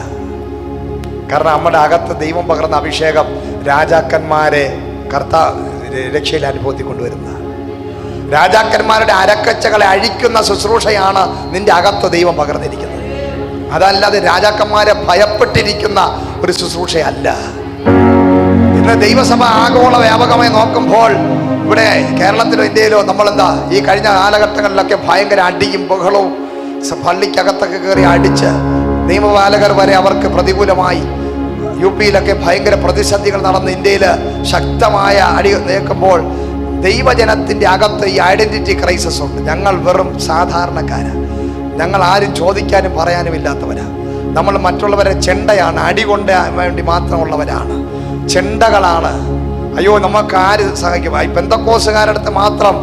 കാരണം നമ്മുടെ അകത്ത് ദൈവം പകർന്ന അഭിഷേകം രാജാക്കന്മാരെ രക്ഷയിൽ അനുഭവത്തിൽ കൊണ്ടുവരുന്ന, രാജാക്കന്മാരുടെ അരക്കച്ചകളെ അഴിക്കുന്ന ശുശ്രൂഷയാണ് നിന്റെ അകത്ത് ദൈവം പകർന്നിരിക്കുന്നത്. അതല്ലാതെ രാജാക്കന്മാരെ ഭയപ്പെട്ടിരിക്കുന്ന ഒരു ശുശ്രൂഷയല്ല. ഇന്ന് ദൈവസഭ ആഗോള വ്യാപകമായി നോക്കുമ്പോൾ ഇവിടെ കേരളത്തിലോ ഇന്ത്യയിലോ നമ്മളെന്താ ഈ കഴിഞ്ഞ കാലഘട്ടങ്ങളിലൊക്കെ ഭയങ്കര അടിയും ബഹളവും, പള്ളിക്കകത്തൊക്കെ കയറി അടിച്ച് നിയമപാലകർ വരെ അവർക്ക് പ്രതികൂലമായി, യു പിയിലൊക്കെ ഭയങ്കര പ്രതിസന്ധികൾ നടന്ന് ഇന്ത്യയിൽ ശക്തമായ അടി നിൽക്കുമ്പോൾ ദൈവജനത്തിൻ്റെ അകത്ത് ഈ ഐഡന്റിറ്റി ക്രൈസിസ് ഉണ്ട്. ഞങ്ങൾ വെറും സാധാരണക്കാരാണ്, ഞങ്ങൾ ആരും ചോദിക്കാനും പറയാനും ഇല്ലാത്തവരാണ്, നമ്മൾ മറ്റുള്ളവരെ ചെണ്ടയാണ്, അടി കൊണ്ട് വേണ്ടി മാത്രമുള്ളവരാണ്, ചെണ്ടകളാണ്. അയ്യോ നമുക്ക് ആര് സഹായിക്കും? ഈ പെന്തക്കോസുകാരടുത്ത് മാത്രം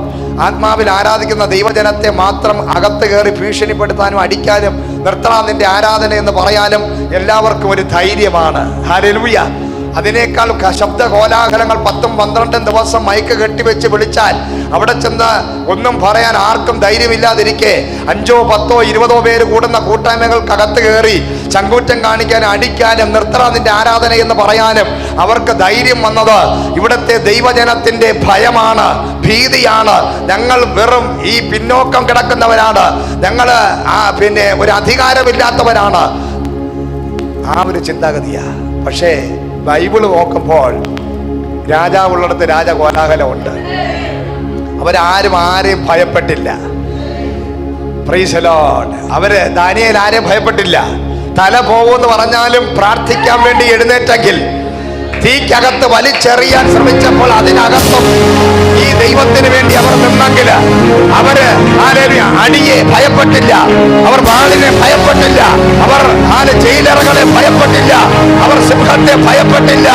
ആത്മാവിൽ ആരാധിക്കുന്ന ദൈവജനത്തെ മാത്രം അകത്ത് കയറി ഭീഷണിപ്പെടുത്താനും അടിക്കാനും നിർത്തണം നിന്റെ ആരാധന എന്ന് പറയാനും എല്ലാവർക്കും ഒരു ധൈര്യമാണ്. ഹല്ലേലൂയ. അതിനേക്കാൾ ശബ്ദ കോലാഹലങ്ങൾ 10-12 ദിവസം മൈക്ക് കെട്ടിവെച്ച് വിളിച്ചാൽ അവിടെ ചെന്ന് ഒന്നും പറയാൻ ആർക്കും ധൈര്യമില്ലാതിരിക്കെ 5, 10, 20 പേര് കൂടുന്ന കൂട്ടായ്മകൾക്കകത്ത് കയറി ചങ്കൂറ്റം കാണിക്കാനും അടിക്കാനും നിർത്തണം നിന്റെ ആരാധന എന്ന് പറയാനും അവർക്ക് ധൈര്യം വന്നത് ഇവിടുത്തെ ദൈവജനത്തിന്റെ ഭയമാണ്, ഭീതിയാണ്. ഞങ്ങൾ വെറും ഈ പിന്നോക്കം കിടക്കുന്നവരാണ്, ഞങ്ങൾ പിന്നെ ഒരു അധികാരമില്ലാത്തവരാണ്, ആ ഒരു ചിന്താഗതിയാ. പക്ഷേ ബൈബിള് നോക്കുമ്പോൾ രാജാവുള്ളിടത്ത് രാജകോലാഹലമുണ്ട്. അവരാരും ആരെയും ഭയപ്പെട്ടില്ല. Praise the Lord. അവര് ദാനിയേൽ ആരെയും ഭയപ്പെട്ടില്ല. തല പോകുമെന്ന് പറഞ്ഞാലും പ്രാർത്ഥിക്കാൻ വേണ്ടി എഴുന്നേറ്റെങ്കിൽ തീക്കകത്ത് വലിച്ചെറിയാൻ ശ്രമിച്ചപ്പോൾ അതിനകത്തും ഈ ദൈവത്തിന് വേണ്ടി അവർ നിന്നെങ്കിൽ അവര് അടിയെ ഭയപ്പെട്ടില്ല, അവർ വാളിനെ ഭയപ്പെട്ടില്ല, അവർ ജയിലറകളെ ഭയപ്പെട്ടില്ല, അവർ സിംഹത്തെ ഭയപ്പെട്ടില്ല,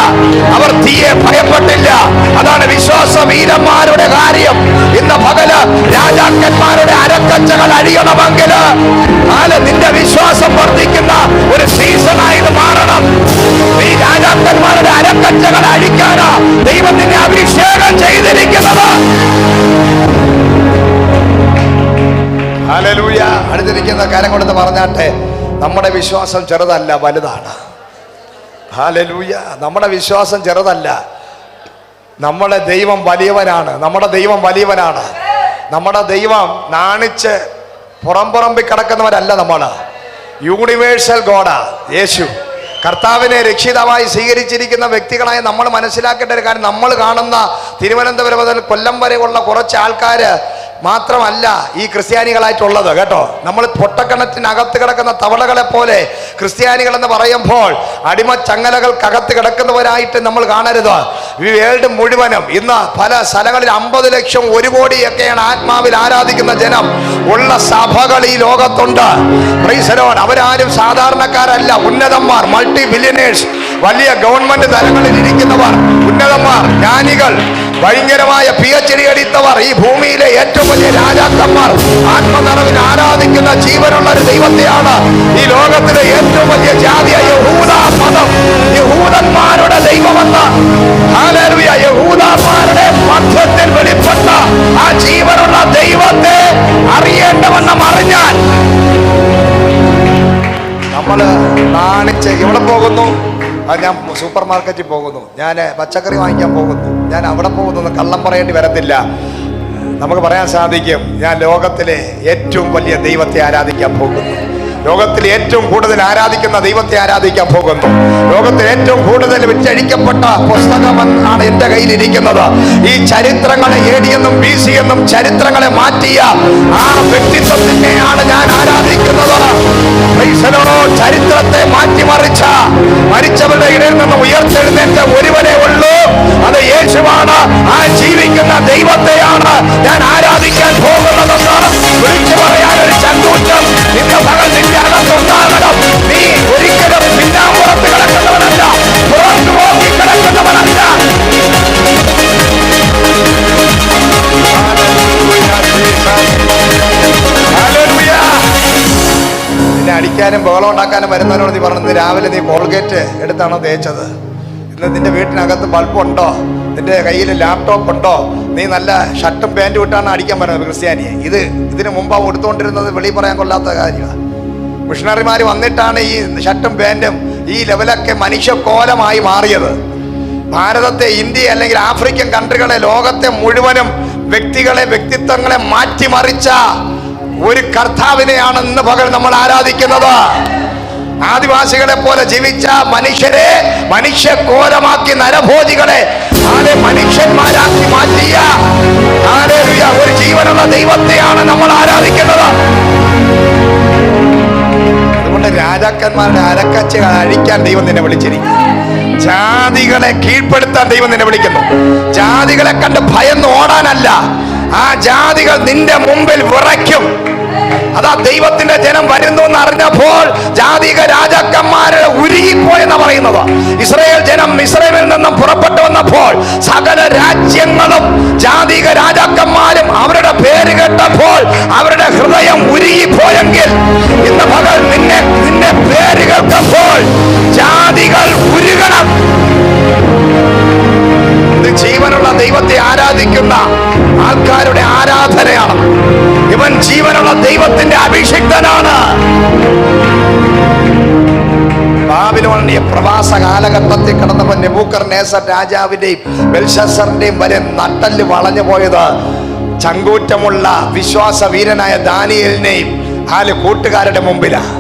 അവർ തീയെ ഭയപ്പെട്ടില്ല. അതാണ് വിശ്വാസ വീരന്മാരുടെ കാര്യം. ഇന്ന് പകല് രാജാക്കന്മാരുടെ അരക്കച്ചകൾ അഴിയണമെങ്കിൽ നിന്റെ വിശ്വാസം വർദ്ധിക്കുന്ന ഒരു സീസണായി മാറണം. ഈ രാജാക്കന്മാരുടെ അരക്കച്ചകൾ അഴിക്കാനാ ദൈവം നിന്നെ അഭിഷേകം ചെയ്തിരിക്കുന്നത്. ഹല്ലേലൂയ. അടുത്തിരിക്കുന്ന കാര്യം കൊടുത്ത് പറഞ്ഞാട്ടെ, നമ്മുടെ വിശ്വാസം ചെറുതല്ല, വലുതാണ്. ഹല്ലേലൂയ. നമ്മുടെ വിശ്വാസം ചെറുതല്ല, നമ്മുടെ ദൈവം വലിയവനാണ്. നമ്മുടെ ദൈവം വലിയവനാണ്. നമ്മുടെ ദൈവം നാണിച്ച് പുറംപുറമ്പി കിടക്കുന്നവരല്ല. നമ്മൾ യൂണിവേഴ്സൽ ഗോഡാ യേശു. കർത്താവിനെ രക്ഷിതാവായി സ്വീകരിച്ചിരിക്കുന്ന വ്യക്തികളായി നമ്മൾ മനസ്സിലാക്കേണ്ട ഒരു കാര്യം, നമ്മൾ കാണുന്ന തിരുവനന്തപുരം മുതൽ കൊല്ലം വരെയുള്ള കുറച്ച് ആൾക്കാർ മാത്രമല്ല ഈ ക്രിസ്ത്യാനികളായിട്ടുള്ളത് കേട്ടോ. നമ്മൾ പൊട്ടക്കണത്തിനകത്ത് കിടക്കുന്ന തവളകളെ പോലെ ക്രിസ്ത്യാനികൾ എന്ന് പറയുമ്പോൾ അടിമച്ചങ്ങലകൾക്കകത്ത് കിടക്കുന്നവരായിട്ട് നമ്മൾ കാണരുത്. ഈ വേൾഡ് മുഴുവനും ഇന്ന് പല സ്ഥലങ്ങളിൽ 50 ലക്ഷം 1 കോടിയൊക്കെയാണ് ആത്മാവിൽ ആരാധിക്കുന്ന ജനം ഉള്ള സഭകൾ ഈ ലോകത്തുണ്ട്. Price the Lord. അവരാരും സാധാരണക്കാരല്ല, ഉന്നതന്മാർ, മൾട്ടി ബില്യനേഴ്സ്, വലിയ ഗവൺമെന്റ് തലങ്ങളിൽ ഇരിക്കുന്നവർ, ഉന്നതന്മാർ, ജ്ഞാനികൾ, ഭയങ്കരമായ PhD എടുത്തവർ, ഈ ഭൂമിയിലെ ഏറ്റവും വലിയ രാജാക്കന്മാർ ആത്മനിറവിൽ ആരാധിക്കുന്ന ജീവനുള്ള ഒരു ദൈവത്തെയാണ്. ഈ ലോകത്തിലെ ഏറ്റവും വലിയ ജാതിയായ യഹൂദ മതം, യഹൂദന്മാരുടെ ദൈവമെന്ന്, ഹല്ലേലൂയ, യഹൂദന്മാരുടെ മധ്യത്തിൽ വെളിപ്പെട്ട ആ ജീവനുള്ള ദൈവത്തെ അറിയേണ്ടവണ്ണം അറിഞ്ഞാൽ നമ്മള് നാണിച്ച് എവിടെ പോകുന്നു? ഞാൻ സൂപ്പർ മാർക്കറ്റിൽ പോകുന്നു, ഞാൻ പച്ചക്കറി വാങ്ങിക്കാൻ പോകുന്നു, ഞാൻ അവിടെ പോകുന്നു, കള്ളം പറയേണ്ടി വരത്തില്ല. നമുക്ക് പറയാൻ സാധിക്കും, ഞാൻ ലോകത്തിലെ ഏറ്റവും വലിയ ദൈവത്തെ ആരാധിക്കാൻ പോകുന്നു, ലോകത്തിൽ ഏറ്റവും കൂടുതൽ ആരാധിക്കുന്ന ദൈവത്തെ ആരാധിക്കാൻ പോകുന്നു. ലോകത്തിൽ ഏറ്റവും കൂടുതൽ വിറ്റഴിക്കപ്പെട്ട പുസ്തകമാണ് എൻ്റെ കയ്യിലിരിക്കുന്നത്. ഈ ചരിത്രങ്ങളെ AD എന്നും BC എന്നും ചരിത്രങ്ങളെ മാറ്റിയ ആ വ്യക്തിത്വത്തിനെയാണ് ഞാൻ ആരാധിക്കുന്നത്. ചരിത്രത്തെ മാറ്റിമറിച്ച മരിച്ചവരുടെ ഇടയിൽ നിന്ന് ഉയർത്തെഴുന്നേറ്റ ഒരുവനെ ഉള്ളൂ, അത് യേശുവാണ്. ആ ജീവിക്കുന്ന ദൈവത്തെയാണ് ഞാൻ ആരാധിക്കാൻ പോകുന്നതെന്ന് വിളിച്ചു പറയാൻ ഒരു ചങ്കൂറ്റം നിന്റെ മകൾ നിന്റെ അകത്തുണ്ടാകണം. നീ ഒരിക്കലും പിന്നാമ്പുറത്ത് കിടക്കുന്നവനല്ല, പുറത്തു നോക്കി കിടക്കുന്നവനല്ല. നിന്നെ അടിക്കാനും ബഹളം ഉണ്ടാക്കാനും വരുന്നവരോട് നീ പറഞ്ഞത്, രാവിലെ നീ കോൾഗേറ്റ് എടുത്താണോ തേച്ചത്? ഇന്ന് നിന്റെ വീട്ടിനകത്ത് ബൾബുണ്ടോ? നിന്റെ കയ്യിൽ ലാപ്ടോപ്പ് ഉണ്ടോ? നീ നല്ല ഷർട്ടും പാൻറ്റും ഇട്ടാണ് അടിക്കാൻ പറയുന്നത് ക്രിസ്ത്യാനിയെ. ഇതിന് മുമ്പാണ് കൊടുത്തുകൊണ്ടിരുന്നത്, വെളി പറയാൻ കൊള്ളാത്ത കാര്യമാണ്. മിഷണറിമാർ വന്നിട്ടാണ് ഈ ഷർട്ടും പാൻറ്റും ഈ ലെവലൊക്കെ മനുഷ്യക്കോലമായി മാറിയത്. ഭാരതത്തെ, ഇന്ത്യ അല്ലെങ്കിൽ ആഫ്രിക്കൻ കൺട്രികളെ, ലോകത്തെ മുഴുവനും വ്യക്തികളെ, വ്യക്തിത്വങ്ങളെ മാറ്റിമറിച്ച ഒരു കർത്താവിനെയാണ് ഇന്ന് പകൽ നമ്മൾ ആരാധിക്കുന്നത്. ആദിവാസികളെ പോലെ ജീവിച്ച മനുഷ്യരെ മനുഷ്യക്കോലമാക്കി, നരഭോജികളെ മനുഷ്യന്മാരാക്കി മാറ്റിയ ഒരു ജീവനുള്ള ദൈവത്തെയാണ് നമ്മൾ ആരാധിക്കുന്നത്. അതുകൊണ്ട് രാജാക്കന്മാരുടെ അരക്കച്ചകൾ അഴിക്കാൻ ദൈവം നിന്നെ വിളിച്ചിരിക്കുന്നു. ജാതികളെ കീഴ്പ്പെടുത്താൻ ദൈവം നിന്നെ വിളിക്കുന്നു. ജാതികളെ കണ്ട് ഭയന്ന് ഓടാനല്ല, ആ ജാതികൾ നിന്റെ മുമ്പിൽ വിറയ്ക്കും. അതാ ദൈവത്തിന്റെ ജനം വരുന്നു എന്ന് അറിഞ്ഞപ്പോൾ ജാതിക രാജാക്കന്മാരെ ഉരുകിപ്പോയെന്ന് പറയുന്നത്. ഇസ്രായേൽ ജനം മിസ്രൈമിൽ നിന്നും പുറപ്പെട്ടു വന്നപ്പോൾ സകല രാജ്യങ്ങളും ജാതിക രാജാക്കന്മാരും അവരുടെ പേര് കേട്ടപ്പോൾ അവരുടെ ഹൃദയം ഉരുകിപ്പോയെങ്കിൽ ഇന്ന് പകൽ നിന്നെ പേര് കേൾക്കുമ്പോൾ ജാതികൾ ഉരുകണം. ജീവനുള്ള ദൈവത്തെ ആരാധിക്കുന്ന ആൾക്കാരുടെ ആരാധനയാണ്. ഇവൻ ജീവനുള്ള ദൈവത്തിന്റെ അഭിഷിക്തനാണ്. ബാബിലോണിയ പ്രവാസ കാലഘട്ടത്തിൽ കടന്നപ്പോൾ നെബൂഖദ്നേസർ രാജാവിന്റെയും ബെൽഷസ്സറിന്റെയും വരെ നട്ടല് വളഞ്ഞു പോയത് ചങ്കൂറ്റമുള്ള വിശ്വാസ വീരനായ ദാനിയേലിനെയും കൂട്ടുകാരുടെ മുമ്പിലാണ്.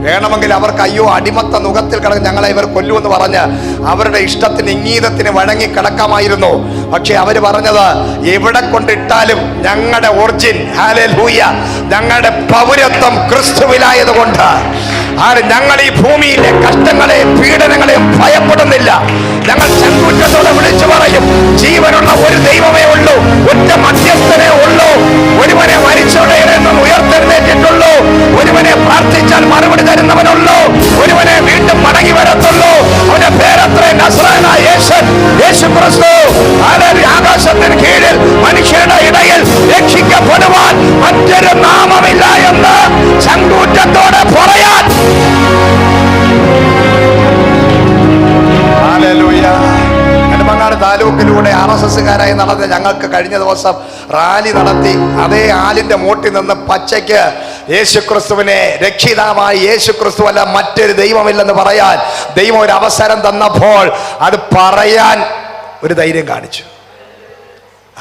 വേണമെങ്കിൽ അവർക്ക് അയ്യോ അടിമത്ത നുഖത്തിൽ കിടന്ന് ഞങ്ങളെ ഇവർ കൊല്ലുമെന്ന് പറഞ്ഞ് അവരുടെ ഇഷ്ടത്തിന് ഇംഗീതത്തിന് വഴങ്ങി കിടക്കാമായിരുന്നു. പക്ഷെ അവർ പറഞ്ഞത് എവിടെ കൊണ്ടിട്ടാലും ഞങ്ങളുടെ ഒറിജിൻ, ഹല്ലേലൂയ, ഞങ്ങളുടെ പൗരത്വം ക്രിസ്തുവിലായതുകൊണ്ട് ഞങ്ങൾ ഈ ഭൂമിയിലെ കഷ്ടങ്ങളെയും പീഡനങ്ങളെയും ഭയപ്പെടുന്നില്ല. ഞങ്ങൾ ചങ്കൂറ്റത്തോടെ വിളിച്ചു പറയും, ജീവനുള്ള ഒരു ദൈവമേ ഉള്ളൂ, ഒറ്റ മധ്യസ്ഥനേ ഉള്ളൂ, ഒരുവനെ മരിച്ചവരുടെ നിന്നും ഉയർത്തെഴുന്നേറ്റിട്ടുള്ളൂ, ഒരുവനെ പ്രാർത്ഥിച്ചാൽ മറുപടി തരുന്നവനുള്ളൂ, ഒരുവനെ വീണ്ടും മടങ്ങി വരത്തുള്ളൂ. അവന്റെ പേരത്ര നസ്രായനായ യേശു ക്രിസ്തു. ആകാശത്തിന് കീഴിൽ മനുഷ്യരുടെ ഇടയിൽ രക്ഷിക്കപ്പെടുവാൻ മറ്റൊരു നാമമില്ല എന്ന് ചങ്കൂറ്റത്തോടെ പറയാൻ. നെടുമങ്ങാട് താലൂക്കിലൂടെ RSSകാരായി നടന്ന് ഞങ്ങൾക്ക് കഴിഞ്ഞ ദിവസം റാലി നടത്തി. അതേ ആലിന്റെ മൂട്ടിൽ നിന്ന് പച്ചയ്ക്ക് യേശുക്രിസ്തുവിനെ രക്ഷിതാവായി യേശുക്രിസ്തു അല്ല മറ്റൊരു ദൈവമില്ലെന്ന് പറയാൻ ദൈവം ഒരു അവസരം തന്നപ്പോൾ അത് പറയാൻ ഒരു ധൈര്യം കാണിച്ചു.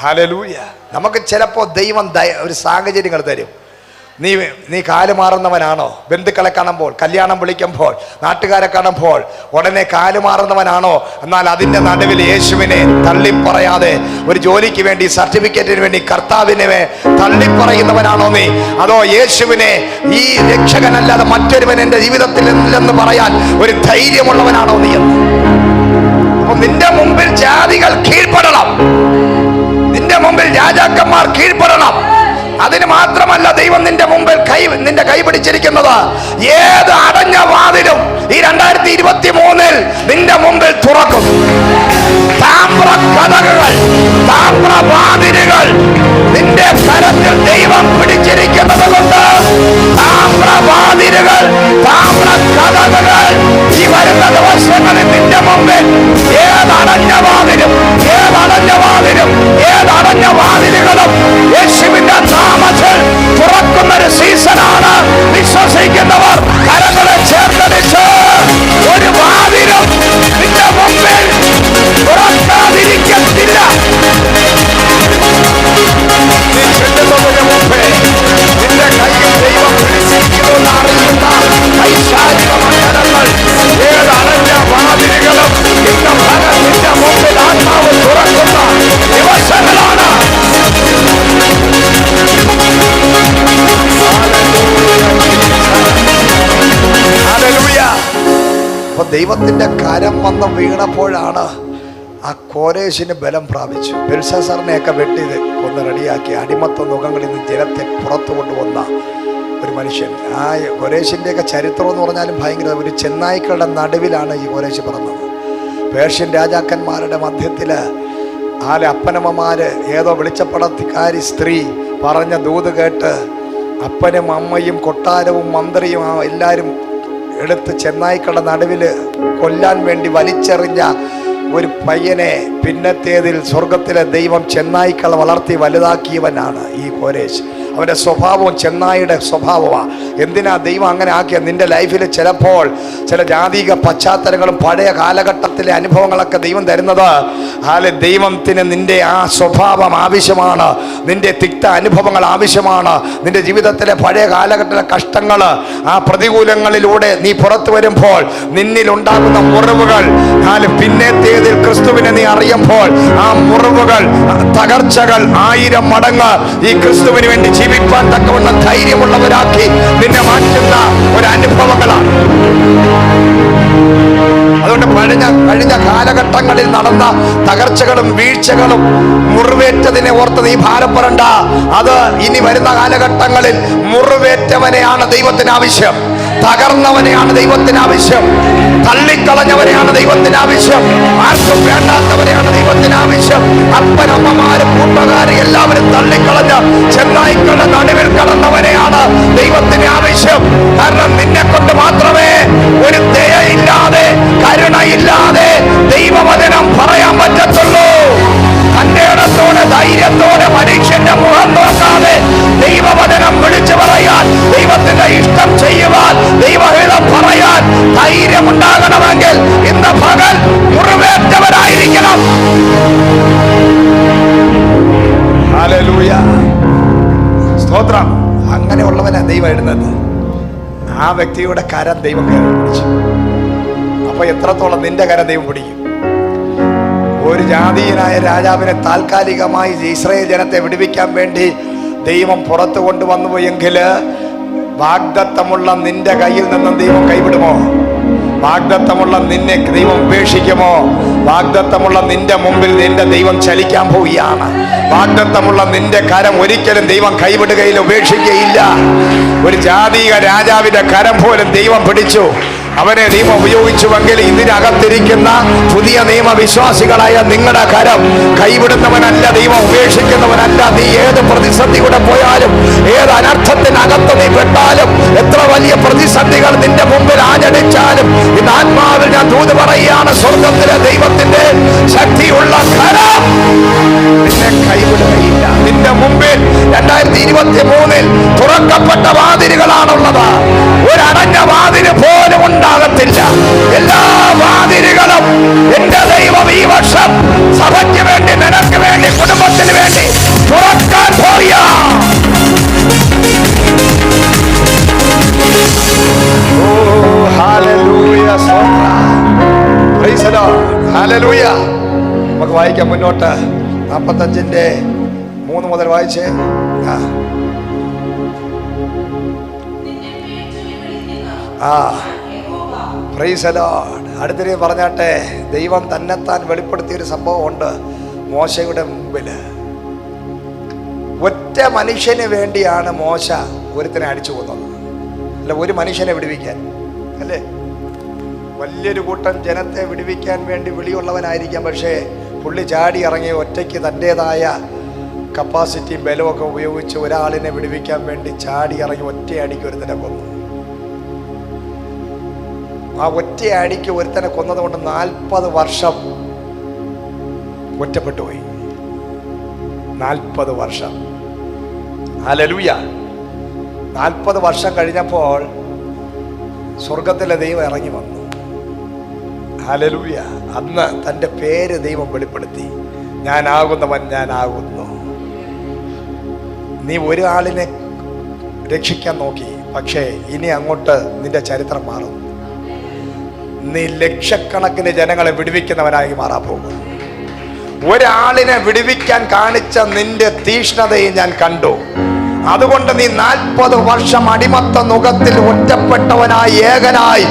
ഹല്ലേലൂയ. നമുക്ക് ചിലപ്പോൾ ദൈവം ഒരു സാഹചര്യങ്ങൾ തരും. നീ കാല് മാറുന്നവനാണോ? ബന്ധുക്കളെ കാണുമ്പോൾ, കല്യാണം വിളിക്കുമ്പോൾ, നാട്ടുകാരെ കാണുമ്പോൾ ഉടനെ കാല് മാറുന്നവനാണോ? എന്നാൽ അതിൻ്റെ നടുവിൽ യേശുവിനെ തള്ളിപ്പറയാതെ ഒരു ജോലിക്ക് വേണ്ടി, സർട്ടിഫിക്കറ്റിന് വേണ്ടി കർത്താവിനെ തള്ളിപ്പറയുന്നവനാണോ നീ? അതോ യേശുവിനെ ഈ രക്ഷകനല്ലാതെ മറ്റൊരുവൻ എൻ്റെ ജീവിതത്തിൽ ഇല്ലെന്ന് പറയാൻ ഒരു ധൈര്യമുള്ളവനാണോ നീ എന്ന്? അപ്പൊ നിന്റെ മുമ്പിൽ ജാതികൾ കീഴ്പ്പെടണം, നിന്റെ മുമ്പിൽ രാജാക്കന്മാർ കീഴ്പ്പെടണം. അതിന് മാത്രമല്ല ദൈവം നിന്റെ മുമ്പിൽ നിന്റെ കൈ പിടിച്ചിരിക്കുന്നത്. ഏത് അടഞ്ഞ വാതിലും ഈ 2023 നിന്റെ മുമ്പിൽ തുറക്കും. താമ്ര കതകുകൾ, താമ്ര വാതിലുകൾ നിന്റെ കരത്തിൽ ദൈവം പിടിച്ചിരിക്കുന്നത് കൊണ്ട് താമ്ര വാതിലുകൾ, താമ്ര കതകുകൾ ഈ വരുന്ന ദിവസങ്ങളിൽ നിന്റെ മുമ്പിൽ ഏതടഞ്ഞ വാതിലും, ഏതടഞ്ഞ വാതിലും, ഏതടഞ്ഞ വാതിലുകളും യേശുവിന്റെ നാമത്തിൽ തുറക്കുന്ന ഒരു സീസണാണ്. വിശ്വസിക്കുന്നവർ കരങ്ങളെ ചേർത്തടിച്ച് ഒരു വാതിലും നിന്റെ മുമ്പിൽ തുറക്കാതിരിക്കത്തില്ല. നീ ചെല്ലുന്നതിന് മുമ്പേ നിന്റെ കയ്യിൽ ദൈവം പിടിച്ചിരിക്കുന്നു എന്നറിയുന്ന ഐശ്വര്യമായ കരങ്ങൾ, ഏതടഞ്ഞ വാതിലുകളും നിന്റെ ഭരണത്തിന്റെ മുമ്പിൽ ആത്മാവ് തുറക്കുന്ന ദിവസങ്ങളാണ്. അപ്പൊ ദൈവത്തിന്റെ കരം വന്ന് വീണപ്പോഴാണ് ആ കോരേശിന് ബലം പ്രാപിച്ചു. ബെൽഷസ്സറിനെയൊക്കെ വെട്ടി കൊന്ന് റെഡിയാക്കി അടിമത്ത മുഖങ്ങളിൽ നിന്ന് ജനത്തെ പുറത്തു കൊണ്ടുവന്ന ഒരു മനുഷ്യൻ. ആ കോരേശിൻ്റെയൊക്കെ ചരിത്രം എന്ന് പറഞ്ഞാലും ഭയങ്കര. ഒരു ചെന്നായ്ക്കളുടെ നടുവിലാണ് ഈ കോരേശ് പിറന്നത്. പേർഷ്യൻ രാജാക്കന്മാരുടെ മധ്യത്തിൽ അപ്പനമ്മമാര് ഏതോ വെളിച്ചപ്പടക്കാരി സ്ത്രീ പറഞ്ഞ ദൂത് കേട്ട് അപ്പനും അമ്മയും കൊട്ടാരവും മന്ത്രിയും എല്ലാവരും എടുത്ത് ചെന്നായ്ക്കളുടെ നടുവിൽ കൊല്ലാൻ വേണ്ടി വലിച്ചെറിഞ്ഞ ഒരു പയ്യനെ പിന്നത്തേതിൽ സ്വർഗത്തിലെ ദൈവം ചെന്നായ്ക്കളെ വളർത്തി വലുതാക്കിയവനാണ് ഈ കോരേശ്. അവൻ്റെ സ്വഭാവവും ചെന്നായിയുടെ സ്വഭാവമാണ്. എന്തിനാ ദൈവം അങ്ങനെ ആക്കിയ? നിന്റെ ലൈഫിൽ ചിലപ്പോൾ ചില ജാതിക പശ്ചാത്തലങ്ങളും പഴയ കാലഘട്ടത്തിലെ അനുഭവങ്ങളൊക്കെ ദൈവം തരുന്നത് ദൈവത്തിന് നിന്റെ ആ സ്വഭാവം ആവശ്യമാണ്, നിന്റെ തിക്ത അനുഭവങ്ങൾ ആവശ്യമാണ്. നിന്റെ ജീവിതത്തിലെ പഴയ കാലഘട്ടത്തിലെ കഷ്ടങ്ങൾ, ആ പ്രതികൂലങ്ങളിലൂടെ നീ പുറത്തു വരുമ്പോൾ നിന്നിലുണ്ടാകുന്ന മുറിവുകൾ, പിന്നത്തേതിൽ ക്രിസ്തുവിനെ നീ അറിയുമ്പോൾ ആ മുറിവുകൾ, തകർച്ചകൾ 1000 മടങ്ങ് ഈ ക്രിസ്തുവിന് വേണ്ടി ജീവിക്കാൻ തക്കവണ്ണം ധൈര്യമുള്ളവരാക്കി നിന്നെ മാറ്റുന്ന ഒരു അനുഭവങ്ങളാണ്. അതുകൊണ്ട് കഴിഞ്ഞ കാലഘട്ടങ്ങളിൽ നടന്ന തകർച്ചകളും വീഴ്ചകളും മുറിവേറ്റതിനെ ഓർത്ത് നീ ഭാരപ്പെടണ്ട. അത് ഇനി വരുന്ന കാലഘട്ടങ്ങളിൽ മുറിവേറ്റവനെയാണ് ദൈവത്തിന് ആവശ്യം, തകർന്നവനെയാണ് ദൈവത്തിന് ആവശ്യം, തള്ളിക്കളഞ്ഞവരെയാണ് ദൈവത്തിന് ആവശ്യം, ആർക്കും വേണ്ടാത്തവരെയാണ് ദൈവത്തിന് ആവശ്യം. അപ്പനമ്മമാരും കൂട്ടുകാരും എല്ലാവരും തള്ളിക്കളഞ്ഞ് ചെന്നായ്ക്കളുടെ നടുവിൽ കടന്നവരെയാണ് ദൈവത്തിന് ആവശ്യം. കാരണം നിന്നെ കൊണ്ട് മാത്രമേ ഒരു ദയയില്ലാതെ, കരുണയില്ലാതെ ദൈവവചനം പറയാൻ പറ്റത്തുള്ളൂ. തന്റെ ഇടത്തോടെ, ധൈര്യത്തോടെ, മനുഷ്യന്റെ മുഖം നോക്കാതെ ദൈവവചനം വിളിച്ചു പറയാൻ, ദൈവത്തിന്റെ ഇഷ്ടം ചെയ്യുവാൻ, ദൈവഹിതം പറയാൻ ധൈര്യമുണ്ടാകണമെങ്കിൽ ഇന്ന് പകൽ മുറിവേറ്റവരായിരിക്കണം. ഹല്ലേലൂയ, സ്തോത്രം. അങ്ങനെയുള്ളവനാ ദൈവം എഴുന്നത്. ആ വ്യക്തിയുടെ കരം ദൈവം കയറി പിടിച്ചു. അപ്പൊ എത്രത്തോളം നിന്റെ കരം ദൈവം പിടിക്കും? ഒരു ജാതീയനായ രാജാവിനെ താൽക്കാലികമായി ഇസ്രായേൽ ജനത്തെ വിടുവിക്കാൻ വേണ്ടി ദൈവം പുറത്തു കൊണ്ടുവന്നുവെങ്കിൽ വാഗ്ദത്തമുള്ള നിന്റെ കയ്യിൽ നിന്നും ദൈവം കൈവിടുമോ? വാഗ്ദത്തമുള്ള നിന്നെ ദൈവം ഉപേക്ഷിക്കുമോ? വാഗ്ദത്തമുള്ള നിന്റെ മുമ്പിൽ നിന്റെ ദൈവം ചലിക്കാൻ പോവുകയാണ്. വാഗ്ദത്തമുള്ള നിന്റെ കരം ഒരിക്കലും ദൈവം കൈവിടുകയില്ല, ഉപേക്ഷിക്കുകയില്ല. ഒരു ജാതീയ രാജാവിന്റെ കരം പോലും ദൈവം പിടിച്ചു. അവനെ ദൈവം ഉപയോഗിച്ചുവെങ്കിൽ ഇതിനകത്തിരിക്കുന്ന പുതിയ നിയമവിശ്വാസികളായ നിങ്ങളുടെ കരം കൈവിടുന്നവനല്ല, ദൈവം ഉപേക്ഷിക്കുന്നവനല്ല. നീ ഏത് പ്രതിസന്ധി കൂടെ പോയാലും, ഏത് അനർത്ഥത്തിനകത്ത് നീ പെട്ടാലും, എത്ര വലിയ പ്രതിസന്ധികൾ നിന്റെ മുമ്പിൽ ആഞ്ഞടിച്ചാലും, ഇന്ന് ആത്മാവിൽ ഞാൻ ദൂത് പറയുകയാണ്, സ്വർഗത്തിലെ ദൈവത്തിന്റെ ശക്തിയുള്ള കരം നിന്നെ കൈവിടുകയില്ല. നിന്റെ മുമ്പിൽ 2023 തുറക്കപ്പെട്ട വാതിലുകളാണുള്ളത്. ഒരടഞ്ഞ വാതില് പോലും ഉണ്ടാകത്തില്ല. എല്ലാ വാതിലുകളും എന്റെ ദൈവം ഈ വർഷം സഭയ്ക്ക് വേണ്ടി, നിനക്ക് വേണ്ടി, കുടുംബത്തിന് വേണ്ടി തുറക്കാൻ പോവുക. നമുക്ക് വായിക്കാം മുന്നോട്ട്. 45:3 മുതൽ വായിച്ചേ. അടുത്തിരി പറഞ്ഞാട്ടെ, ദൈവം തന്നെത്താൻ വെളിപ്പെടുത്തിയൊരു സംഭവം ഉണ്ട് മോശയുടെ മുമ്പിൽ. ഒറ്റ മനുഷ്യന് വേണ്ടിയാണ് മോശ ഒരുത്തനെ അടിച്ചു കൊന്നത്. അല്ല, ഒരു മനുഷ്യനെ വിടുവിക്കാൻ അല്ലേ? വലിയൊരു കൂട്ടം ജനത്തെ വിടുവിക്കാൻ വേണ്ടി വിളിയുള്ളവനായിരിക്കാം. പക്ഷേ പുള്ളി ചാടി ഇറങ്ങി ഒറ്റയ്ക്ക് തൻ്റെതായ കപ്പാസിറ്റിയും ബലമൊക്കെ ഉപയോഗിച്ച് ഒരാളിനെ വിടുവിക്കാൻ വേണ്ടി ചാടി ഇറങ്ങി ഒറ്റയടിക്ക് ഒരുത്തനെ കൊന്നു. ആ ഒറ്റയടിക്ക് ഒരുത്തനെ കൊന്നത് കൊണ്ട് 40 വർഷം ഒറ്റപ്പെട്ടു പോയി. 40 വർഷം. ഹല്ലേലൂയ. 40 വർഷം കഴിഞ്ഞപ്പോൾ സ്വർഗത്തിലെ ദൈവം ഇറങ്ങി വന്നു. ഹല്ലേലൂയ. അന്ന് തൻ്റെ പേര് ദൈവം വെളിപ്പെടുത്തി. ഞാനാകുന്നവൻ ഞാനാകുന്നു. നീ ഒരാളിനെ രക്ഷിക്കാൻ നോക്കി, പക്ഷേ ഇനി അങ്ങോട്ട് നിന്റെ ചരിത്രം മാറും. നീ ലക്ഷക്കണക്കിന് ജനങ്ങളെ വിടുവിക്കുന്നവനായി മാറാൻ പോകും. ഒരാളിനെ വിടുവിക്കാൻ കാണിച്ച നിന്റെ തീഷ്ണതയെ ഞാൻ കണ്ടു. അതുകൊണ്ട് നീ 40 വർഷം അടിമത്ത നുഖത്തിൽ ഒറ്റപ്പെട്ടവനായി, ഏകനായി,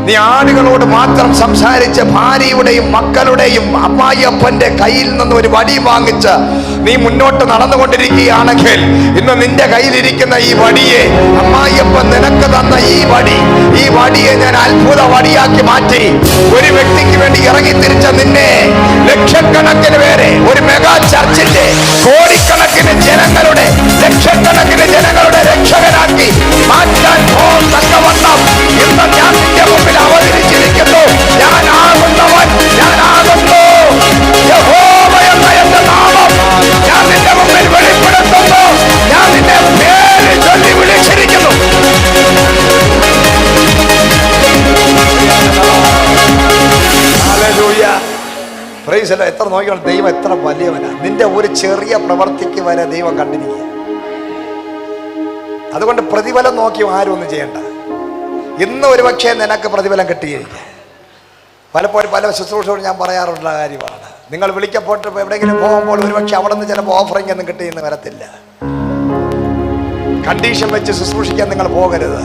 നീ ആടുകളോട് മാത്രം സംസാരിച്ച് ഭാര്യയുടെയും മക്കളുടെയും അമ്മായിയപ്പന്റെ കയ്യിൽ നിന്ന് ഒരു വടി വാങ്ങിച്ച് നീ മുന്നോട്ട് നടന്നുകൊണ്ടിരിക്കുകയാണെങ്കിൽ, ഇന്ന് നിന്റെ കയ്യിലിരിക്കുന്ന ഈ വടിയെ, അമ്മായിയപ്പൻ നിനക്ക് തന്ന ഈ വടിയെ ഞാൻ അത്ഭുത വടിയാക്കി മാറ്റി. ഒരു വ്യക്തിക്ക് വേണ്ടി ഇറങ്ങി തിരിച്ച നിന്നെ ലക്ഷക്കണക്കിന് പേരെ, ഒരു മെഗാ ചർച്ചിന്റെ കോടിക്കണക്കിന് ജനങ്ങളുടെ, ലക്ഷക്കണക്കിന് ജനങ്ങളുടെ രക്ഷകനാക്കി മാറ്റാൻ തക്കവണ്ണം ഇന്ന് ഞാൻ നിന്റെ മുമ്പിൽ അവതരിച്ചിരിക്കുന്നു. ഞാനാകുന്നവൻ ഞാനാകുന്നു. യഹോവ എന്ന എന്റെ നാമം ഞാൻ നിന്റെ മുമ്പിൽ വെളിപ്പെടുത്തുന്നു. ഞാൻ നിന്നെ പ്രൈസല്ലോ. എത്ര നോക്കിയാണ് ദൈവം എത്ര വലിയവനാ. നിന്റെ ഒരു ചെറിയ പ്രവർത്തിക്ക് വരെ ദൈവം കണ്ടിരിക്കുക. അതുകൊണ്ട് പ്രതിഫലം നോക്കി ആരും ഒന്നും ചെയ്യണ്ട. ഇന്ന് ഒരു പക്ഷേ നിനക്ക് പ്രതിഫലം കിട്ടുകയില്ല. പലപ്പോഴും പല ശുശ്രൂഷയോട് ഞാൻ പറയാറുള്ള കാര്യമാണ്. നിങ്ങൾ വിളിക്കപ്പെട്ട് എവിടെയെങ്കിലും പോകുമ്പോൾ ഒരു പക്ഷെ അവിടെ നിന്ന് ചിലപ്പോൾ ഓഫറിംഗ് ഒന്നും കിട്ടിയെന്ന് വരത്തില്ല. കണ്ടീഷൻ വെച്ച് ശുശ്രൂഷിക്കാൻ നിങ്ങൾ പോകരുത്.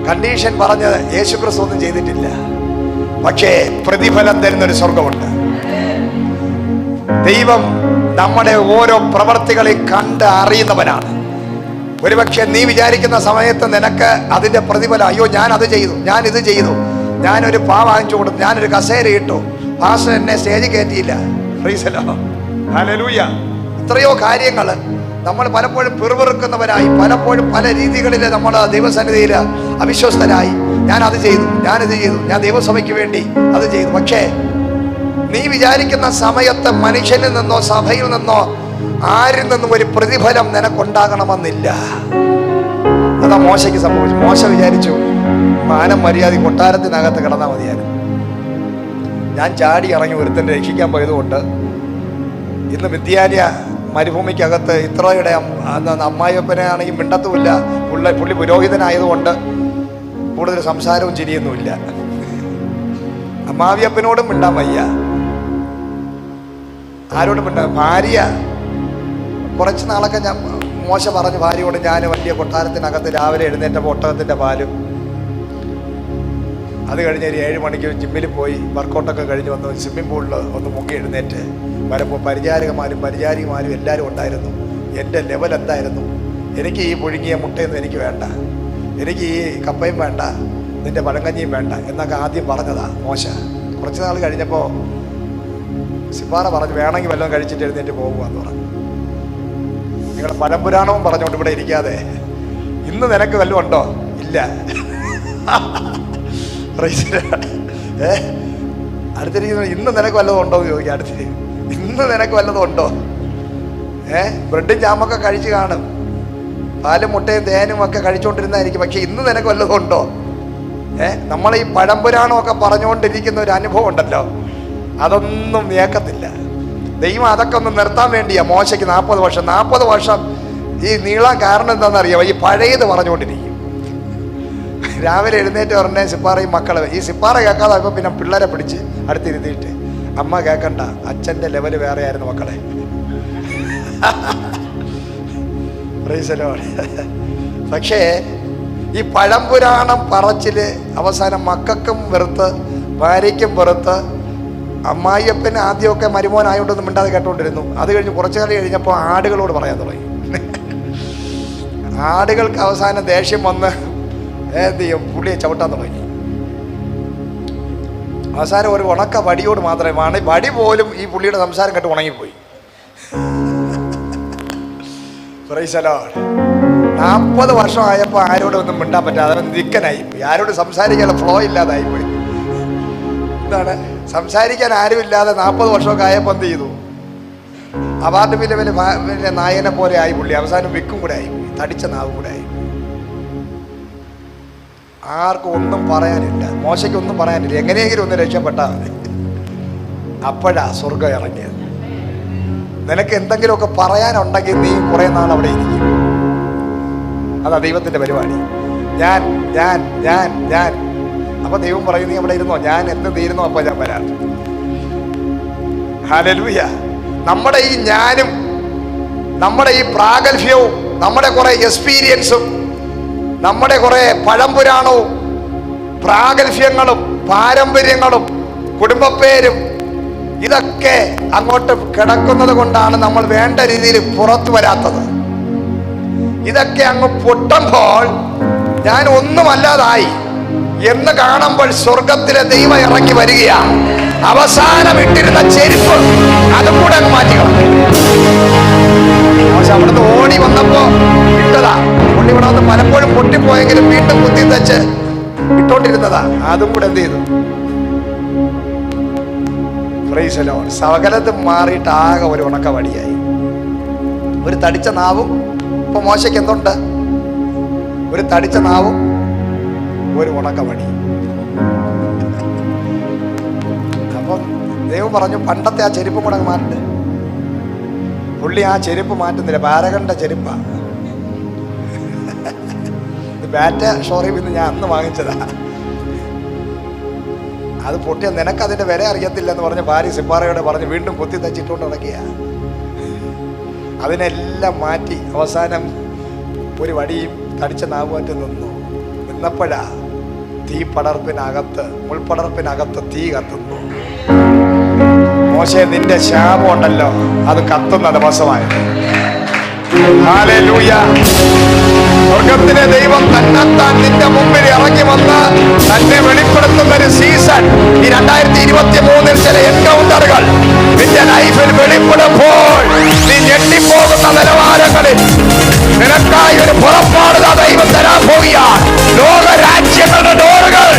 കണ്ടീഷൻ പറഞ്ഞ് യേശുക്രിസ്തു ഒന്നും ചെയ്തിട്ടില്ല. പക്ഷേ പ്രതിഫലം തരുന്നൊരു സ്വർഗമുണ്ട്. ദൈവം നമ്മുടെ ഓരോ പ്രവർത്തികളെയും കണ്ട് അറിയുന്നവനാണ്. ഒരുപക്ഷെ നീ വിചാരിക്കുന്ന സമയത്ത് നിനക്ക് അതിന്റെ പ്രതിഫലം, അയ്യോ ഞാൻ അത് ചെയ്തു, ഞാൻ ഇത് ചെയ്തു, ഞാനൊരു പാ വാങ്ങിച്ചു കൊടുത്തു, ഞാനൊരു കസേര ഇട്ടു, പാസ്റ്റർ എന്നെ സ്റ്റേജ് കയറ്റിയില്ല. Praise the Lord, hallelujah. എത്രയോ കാര്യങ്ങൾ നമ്മൾ പലപ്പോഴും പിറുപിറുക്കുന്നവരായി, പലപ്പോഴും പല രീതികളിൽ നമ്മൾ ദൈവസന്നിധിയിൽ അവിശ്വസ്തരായി. ഞാൻ അത് ചെയ്തു, ഞാനിത് ചെയ്തു, ഞാൻ ദൈവസഭയ്ക്ക് വേണ്ടി അത് ചെയ്തു. പക്ഷേ നീ വിചാരിക്കുന്ന സമയത്ത് മനുഷ്യനിൽ നിന്നോ സഭയിൽ നിന്നോ ആരിൽ നിന്നും ഒരു പ്രതിഫലം നിനക്കുണ്ടാകണമെന്നില്ല. അതാ മോശയ്ക്ക് സംഭവിച്ചു. മോശ വിചാരിച്ചു മാനം മര്യാദ കൊട്ടാരത്തിനകത്ത് കിടന്നാൽ മതിയായിരുന്നു. ഞാൻ ചാടി ഇറങ്ങി ഒരുത്തന്നെ രക്ഷിക്കാൻ പോയതുകൊണ്ട് ഇന്ന് വിദ്യാലയ മരുഭൂമിക്കകത്ത് ഇത്രയുടെ അമ്മായിയപ്പനെ ആണെങ്കിൽ മിണ്ടത്തുമില്ല. പുള്ളി പുരോഹിതനായതുകൊണ്ട് കൂടുതൽ സംസാരവും ചിരിയൊന്നുമില്ല. അമ്മാവിയപ്പനോടും മിണ്ടാൻ വയ്യ, ആരോടും മിണ്ടാ. ഭാര്യ കുറച്ച് നാളൊക്കെ ഞാൻ മോശ പറഞ്ഞു ഭാര്യയോട്, ഞാൻ വലിയ കൊട്ടാരത്തിനകത്ത് രാവിലെ എഴുന്നേറ്റപ്പോൾ ഒട്ടകത്തിൻ്റെ പാലും, അത് കഴിഞ്ഞ് ഒരു 7 മണിക്ക് ജിമ്മിൽ പോയി വർക്കൗട്ടൊക്കെ കഴിഞ്ഞ് വന്ന് സ്വിമ്മിംഗ് പൂളിൽ ഒന്ന് മുങ്ങി എഴുന്നേറ്റ് വരുമ്പോൾ പരിചാരികമാരും എല്ലാവരും ഉണ്ടായിരുന്നു. എൻ്റെ ലെവൽ എന്തായിരുന്നു? എനിക്ക് ഈ പുഴുങ്ങിയ മുട്ടയൊന്നും എനിക്ക് വേണ്ട, എനിക്ക് ഈ കപ്പയും വേണ്ട, നിൻ്റെ പഴങ്കഞ്ഞിയും വേണ്ട എന്നൊക്കെ ആദ്യം പറഞ്ഞതാ മോശ. കുറച്ച് നാൾ കഴിഞ്ഞപ്പോൾ സിപ്പാറ പറഞ്ഞു, വേണമെങ്കിൽ വല്ലതും കഴിച്ചിട്ട് എഴുന്നേറ്റ് പോകുമെന്ന് പറഞ്ഞു. നിങ്ങളുടെ പഴംപുരാണവും പറഞ്ഞുകൊണ്ട് ഇവിടെ ഇരിക്കാതെ ഇന്ന് നിനക്ക് വല്ലതും ഉണ്ടോ? ഇല്ല. അടുത്തിരിക്കുന്ന ഇന്ന് നിനക്ക് വല്ലതും ഉണ്ടോ എന്ന് ചോദിക്കുക. അടുത്തിരിക്കും, ഇന്ന് നിനക്ക് വല്ലതും ഉണ്ടോ? ബ്രെഡും ജാമൊക്കെ കഴിച്ച് കാണും, പാലും മുട്ടയും തേനും ഒക്കെ കഴിച്ചുകൊണ്ടിരുന്നായിരിക്കും. പക്ഷെ ഇന്ന് നിനക്ക് വല്ലതും ഉണ്ടോ? നമ്മളീ പഴംപുരാണമൊക്കെ പറഞ്ഞുകൊണ്ടിരിക്കുന്ന ഒരു അനുഭവം ഉണ്ടല്ലോ, അതൊന്നും നേക്കത്തില്ല. ദൈവം അതൊക്കെ ഒന്ന് നിർത്താൻ വേണ്ടിയാ മോശയ്ക്ക് 40 വർഷം ഈ നീളാൻ കാരണം എന്താണെന്നറിയാമോ? ഈ പഴയത് പറഞ്ഞുകൊണ്ടിരിക്കും. രാവിലെ എഴുന്നേറ്റ് പറഞ്ഞ സിപ്പാറയും മക്കള്, ഈ സിപ്പാറ കേൾക്കാതെ ഇപ്പം പിന്നെ പിള്ളേരെ പിടിച്ച് അടുത്തിരുത്തിയിട്ട്, അമ്മ കേൾക്കണ്ട, അച്ഛൻ്റെ ലെവല് വേറെ ആയിരുന്നു മക്കളെ. Price the Lord. പക്ഷേ ഈ പഴംപുരാണം പറച്ചില് അവസാനം മക്കൾക്കും വെറുത്ത് ഭാര്യയ്ക്കും വെറുത്ത്. അമ്മായിയപ്പന് ആദ്യമൊക്കെ മരുമോനായോണ്ടൊന്നും മിണ്ടാതെ കേട്ടോണ്ടിരുന്നു. അത് കഴിഞ്ഞ് കുറച്ചു കാലം കഴിഞ്ഞപ്പോൾ ആടുകളോട് പറയാൻ തുടങ്ങി. ആടുകൾക്ക് അവസാനം ദേഷ്യം വന്ന് എന്ത് ചെയ്യും, പുള്ളിയെ ചവിട്ടാൻ തുടങ്ങി. അവസാനം ഒരു ഉണക്ക വടിയോട് മാത്രമേ, വടി പോലും ഈ പുള്ളിയുടെ സംസാരം കേട്ട് ഉണങ്ങിപ്പോയി. Price the Lord. 40 വർഷം ആയപ്പോൾ ആരോടും ഒന്നും മിണ്ടാൻ പറ്റാതെ നിക്കനായിപ്പോയി. ആരോടും സംസാരിക്കാനുള്ള ഫ്ലോ ഇല്ലാതായിപ്പോയി. എന്താണ് സംസാരിക്കാൻ ആരുമില്ലാതെ 40 വർഷമൊക്കെ ആയപ്പോൾ എന്ത് ചെയ്തു? അവാർഡ് പിന്നെ നായനെ പോലെ ആയി പുള്ളി. അവസാനം വിക്കും കൂടെ ആയിപ്പോയി, തടിച്ച നാവും കൂടെ ആയി. ആർക്കും ഒന്നും പറയാനില്ല, മോശയ്ക്ക് ഒന്നും പറയാനില്ല. എങ്ങനെയെങ്കിലും ഒന്ന് രക്ഷപ്പെട്ടാൽ മതി. അപ്പോഴാ സ്വർഗം ഇറങ്ങിയത്. നിനക്ക് എന്തെങ്കിലുമൊക്കെ പറയാനുണ്ടെങ്കിൽ നീ കുറെ നാൾ അവിടെ ഇരിക്കും. അതാ ദൈവത്തിന്റെ പരിപാടി. ഞാൻ ഞാൻ ഞാൻ ഞാൻ അപ്പൊ ദൈവം പറയും, നീ അവിടെ ഇരുന്നോ, ഞാൻ എന്ത് തീരുന്നോ അപ്പൊ ഞാൻ വരാം. ഹല്ലേലൂയ. നമ്മുടെ ഈ ഞാനും നമ്മുടെ ഈ പ്രാഗൽഭ്യവും നമ്മുടെ കുറെ എക്സ്പീരിയൻസും നമ്മുടെ കുറെ പഴംപുരാണവും പ്രാഗൽഭ്യങ്ങളും പാരമ്പര്യങ്ങളും കുടുംബപ്പേരും ഇതൊക്കെ അങ്ങോട്ട് കിടക്കുന്നത് കൊണ്ടാണ് നമ്മൾ വേണ്ട രീതിയിൽ പുറത്തു വരാത്തത്. ഇതൊക്കെ അങ്ങ് പൊട്ടുമ്പോൾ ഞാൻ ഒന്നുമല്ലാതായി എന്ന് കാണുമ്പോൾ സ്വർഗത്തിലെ ദൈവം ഇറങ്ങി വരികയാണ്. അവസാനം ഇട്ടിരുന്ന ചെരുപ്പ് അതും കൂടെ അങ്ങ് മാറ്റിക്കണം. പക്ഷെ അവിടുന്ന് ഓടി വന്നപ്പോ ഇട്ടതാ. പുള്ളി ഇവിടെ വന്ന് പലപ്പോഴും പൊട്ടിപ്പോയെങ്കിലും വീണ്ടും കുത്തി തച്ച് ഇട്ടോണ്ടിരുന്നതാ. അതും കൂടെ എന്ത് ചെയ്തു? Price the Lord. സകലതും മാറിയിട്ട് ആകെ ഒരു ഉണക്ക വടിയായി. ഒരു തടിച്ച നാവും. ഇപ്പൊ മോശയ്ക്ക് എന്തുണ്ട്? ഒരു തടിച്ച നാവും ഒരു ഉണക്ക വടി. അപ്പം ദൈവം പറഞ്ഞു പണ്ടത്തെ ആ ചെരുപ്പും കൂടെ മാറ്റേ. പുള്ളി ആ ചെരുപ്പ് മാറ്റുന്നില്ല, പാരകന്റെ ചെരുപ്പാ. ബാറ്റ ഷോറൂമിൽ നിന്ന് ഞാൻ അന്ന് വാങ്ങിച്ചതാ. അത് പൊട്ടിയ നിനക്കതിന്റെ വില അറിയത്തില്ലെന്ന് പറഞ്ഞ് ഭാര്യ സിപ്പാറയോടെ പറഞ്ഞ് വീണ്ടും കുത്തി തച്ചിട്ടുകൊണ്ട് നടക്കുക. അതിനെല്ലാം മാറ്റി അവസാനം ഒരു വടിയും തടിച്ച നാവുമായിട്ട് നിന്നപ്പോഴാ മുൾപടർപ്പിനകത്ത് തീ കത്തുന്നു. മോശെ, നിന്റെ ശാപം ഉണ്ടല്ലോ, അത് കത്തുന്ന ദിവസമായത്. ഹല്ലേലൂയ. സ്വർഗത്തിലെ ദൈവം തന്നെത്താൻ നിന്റെ മുമ്പിൽ ഇറങ്ങി വന്ന് തന്നെ വെളിപ്പെടുത്തുന്ന ഒരു സീസൺ ഈ 2023 ചില എൻകൗണ്ടറുകൾ നിന്റെ ലൈഫിൽ വെളിപ്പെടുമ്പോൾ നീ ഞെട്ടിപ്പോകുന്ന നിലവാരങ്ങളിൽ നിനക്കായി ഒരു പുറപ്പാട് ദൈവം തരാൻ പോവുകയാണ്. ലോക രാജ്യങ്ങളുടെ ഡോറുകൾ